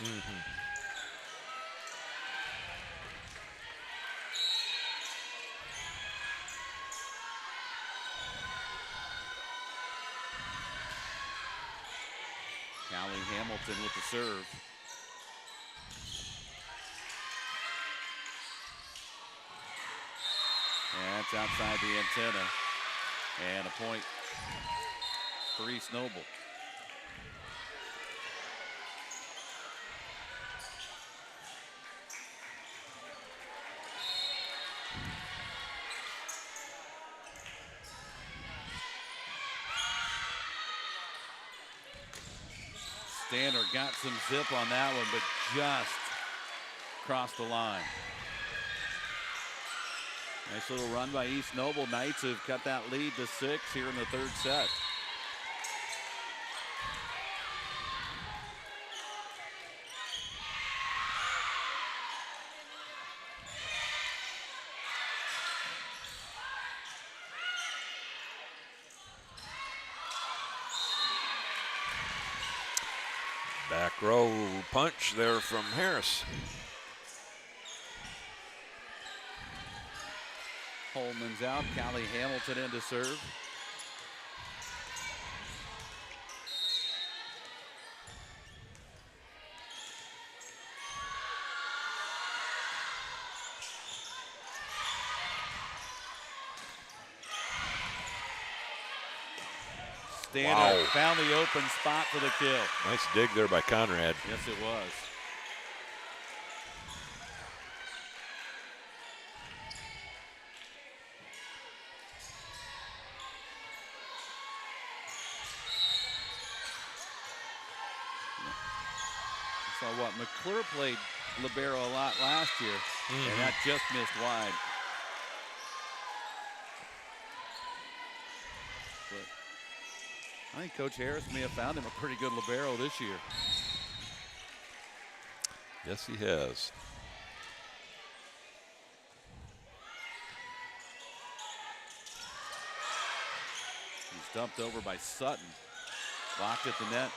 Speaker 1: Callie Hamilton with the serve. And that's outside the antenna. And a point for East Noble. Stander got some zip on that one, but just crossed the line. Nice little run by East Noble. Knights have cut that lead to 6 here in the third set.
Speaker 2: Back row punch there from Harris.
Speaker 1: Holman's out. Callie Hamilton in to serve. Stander found the open spot for the kill.
Speaker 2: Nice dig there by Conrad.
Speaker 1: Yes, it was. So what, McClure played libero a lot last year, and that just missed wide. But I think Coach Harris may have found him a pretty good libero this year.
Speaker 2: Yes, he has.
Speaker 1: He's dumped over by Sutton. Blocked at the net.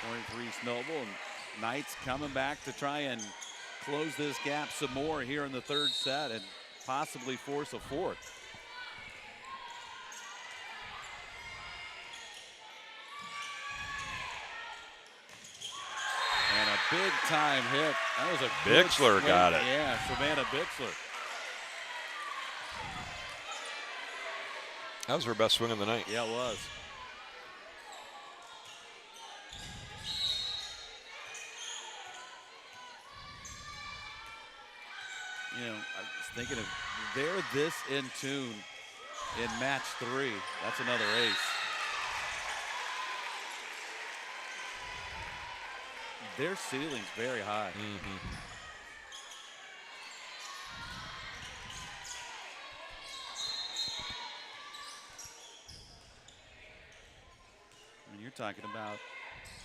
Speaker 1: Point for East Noble, and Knights coming back to try and close this gap some more here in the third set and possibly force a fourth. And a big time hit. That was a good
Speaker 2: Bixler
Speaker 1: swing.
Speaker 2: got it.
Speaker 1: Yeah, Savannah Bixler.
Speaker 2: That was her best swing of the night.
Speaker 1: Yeah, it was. You know, I was thinking if they're this in tune in match 3, that's another ace. Their ceiling's very high. I mean, you're talking about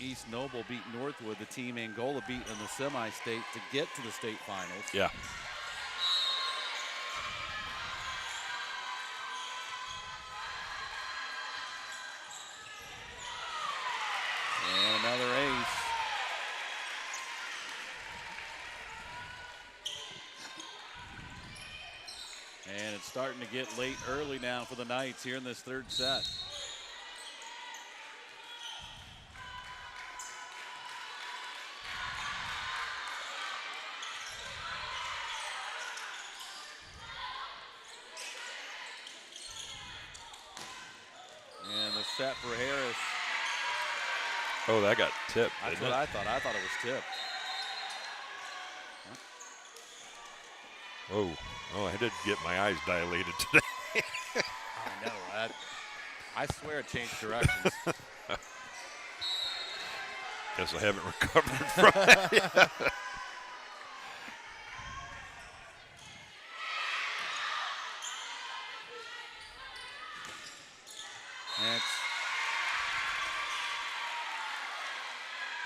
Speaker 1: East Noble beat Northwood, the team ANGOLA beat in the semi-state to get to the state finals.
Speaker 2: Yeah.
Speaker 1: And another ace. And it's starting to get late early now for the Knights here in this third set. set for Harris.
Speaker 2: Oh, that got tipped.
Speaker 1: That's what I thought. I thought it was tipped.
Speaker 2: Oh, I did get my eyes dilated today.
Speaker 1: I know. I swear it changed directions.
Speaker 2: Guess I haven't recovered from it yet.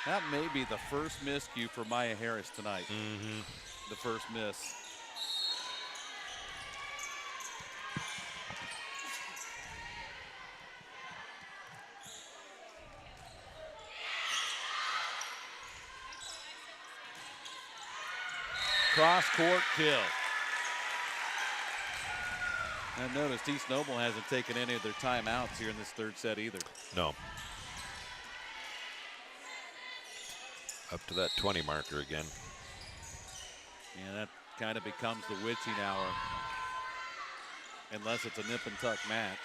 Speaker 1: That may be the first miscue for Maya Harris tonight. The first miss. Cross-court kill. And notice East Noble hasn't taken any of their timeouts here in this third set either.
Speaker 2: No. Up to that 20 marker again.
Speaker 1: Yeah, that kind of becomes the witching hour. Unless it's a nip and tuck match.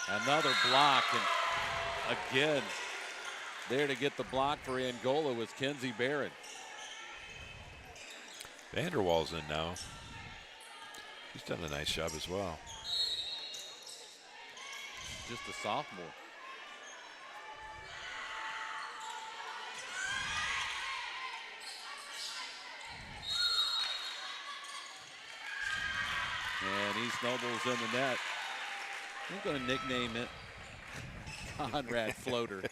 Speaker 1: Another block, and again, there to get the block for Angola was Kenzie Barron.
Speaker 2: Vanderwall's in now. He's done a nice job as well.
Speaker 1: Just a sophomore. And East Noble's in the net. I'm going to nickname it Conrad Floater.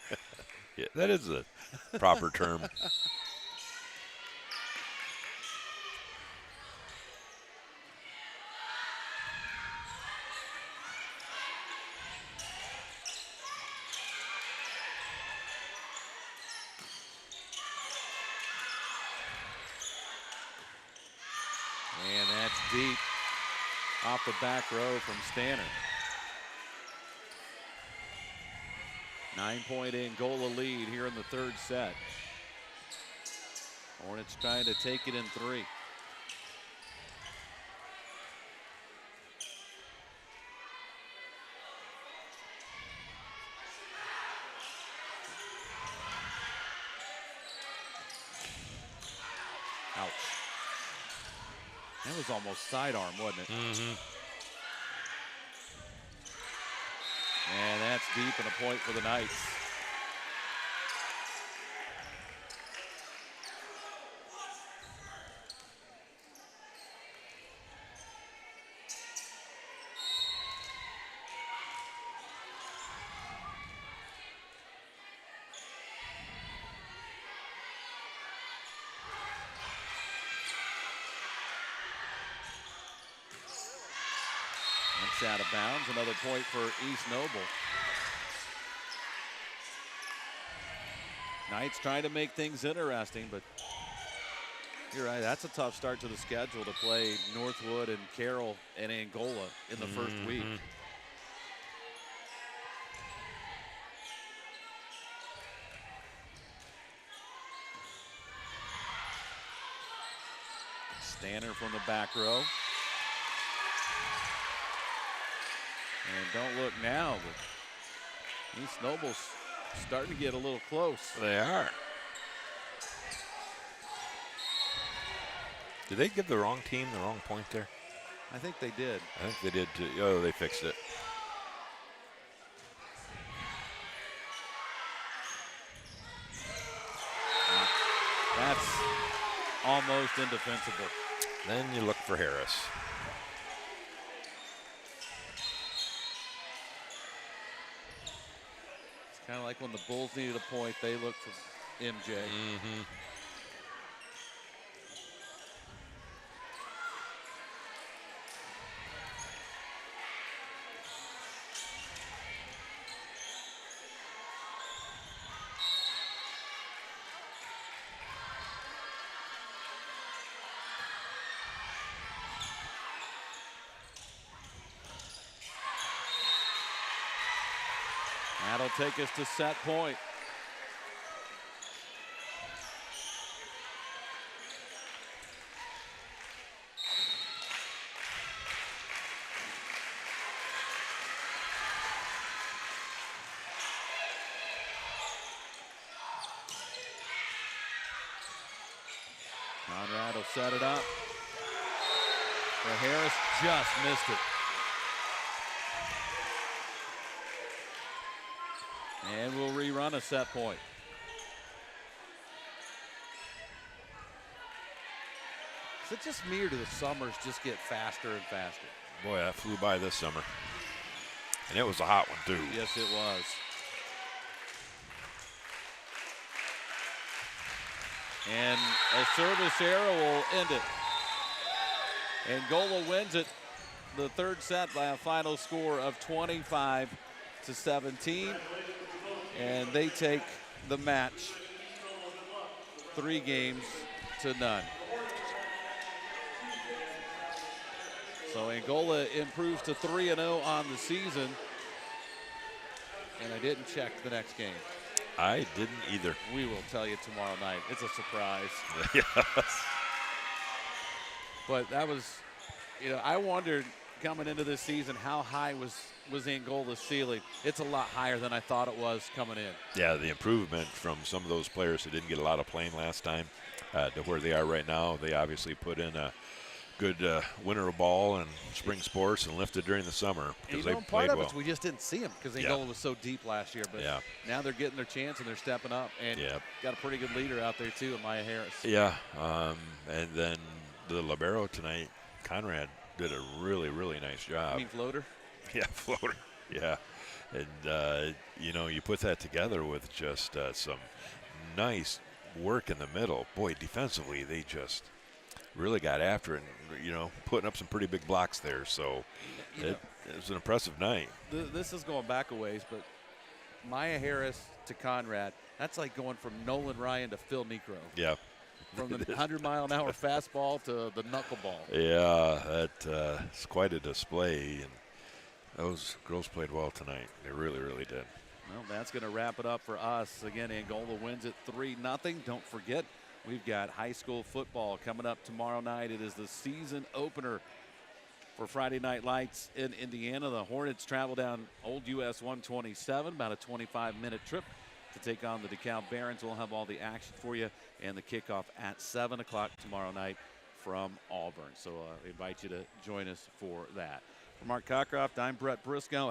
Speaker 2: Yeah, that is a proper term.
Speaker 1: And that's deep off the back row from Stanner. 9-point Angola lead here in the third set. Hornets trying to take it in 3. Ouch. That was almost sidearm, wasn't it? And that's deep and a point for the Knights. That's out of bounds. Another point for East Noble. Knights trying to make things interesting, but you're right. That's a tough start to the schedule to play Northwood and Carroll and Angola in the first week. Stanner from the back row. And don't look now, but East Noble's starting to get a little close.
Speaker 2: They are. Did they give the wrong team the wrong point there?
Speaker 1: I think they did.
Speaker 2: I think they did too. Oh, they fixed it.
Speaker 1: That's almost indefensible.
Speaker 2: Then you look for Harris.
Speaker 1: Kind of like when the Bulls needed a point, they looked for MJ. That'll take us to set point. Conrad will set it up. But Harris just missed it. And we'll rerun a set point. Is it just me or do the summers just get faster and faster?
Speaker 2: Boy, that flew by this summer. And it was a hot one, too.
Speaker 1: Yes, it was. And a service error will end it. Angola wins it, the third set, by a final score of 25-17. And they take the match 3-0. So Angola improves to 3-0 on the season. And I didn't check the next game.
Speaker 2: I didn't either.
Speaker 1: We will tell you tomorrow night. It's a surprise.
Speaker 2: Yes.
Speaker 1: But that was, I wondered coming into this season how high was Angola's ceiling. It's a lot higher than I thought it was coming in.
Speaker 2: Yeah, the improvement from some of those players who didn't get a lot of playing last time to where they are right now. They obviously put in a good winter of ball and spring sports and lifted during the summer because they
Speaker 1: part
Speaker 2: played
Speaker 1: of
Speaker 2: well.
Speaker 1: it, we just didn't see them because Angola was so deep last year. But now they're getting their chance and they're stepping up. And got a pretty good leader out there too, Maya Harris.
Speaker 2: Yeah, and then the libero tonight, Conrad, did a really, really nice job.
Speaker 1: You mean floater?
Speaker 2: Yeah, floater. Yeah, and you put that together with just some nice work in the middle. Boy, defensively they just really got after it and, putting up some pretty big blocks there. So it was an impressive night.
Speaker 1: This is going back a ways, but Maya Harris to Conrad, that's like going from Nolan Ryan to Phil Necro.
Speaker 2: Yeah.
Speaker 1: From the 100-mile-an-hour fastball to the knuckleball.
Speaker 2: Yeah, it's quite a display. And those girls played well tonight. They really, really did.
Speaker 1: Well, that's going to wrap it up for us. Again, Angola wins it 3-0. Don't forget, we've got high school football coming up tomorrow night. It is the season opener for Friday Night Lights in Indiana. The Hornets travel down Old US 127, about a 25-minute trip to take on the DeKalb Barons. We'll have all the action for you and the kickoff at 7 o'clock tomorrow night from Auburn. So I invite you to join us for that. For Mark Cockcroft, I'm Brett Briscoe.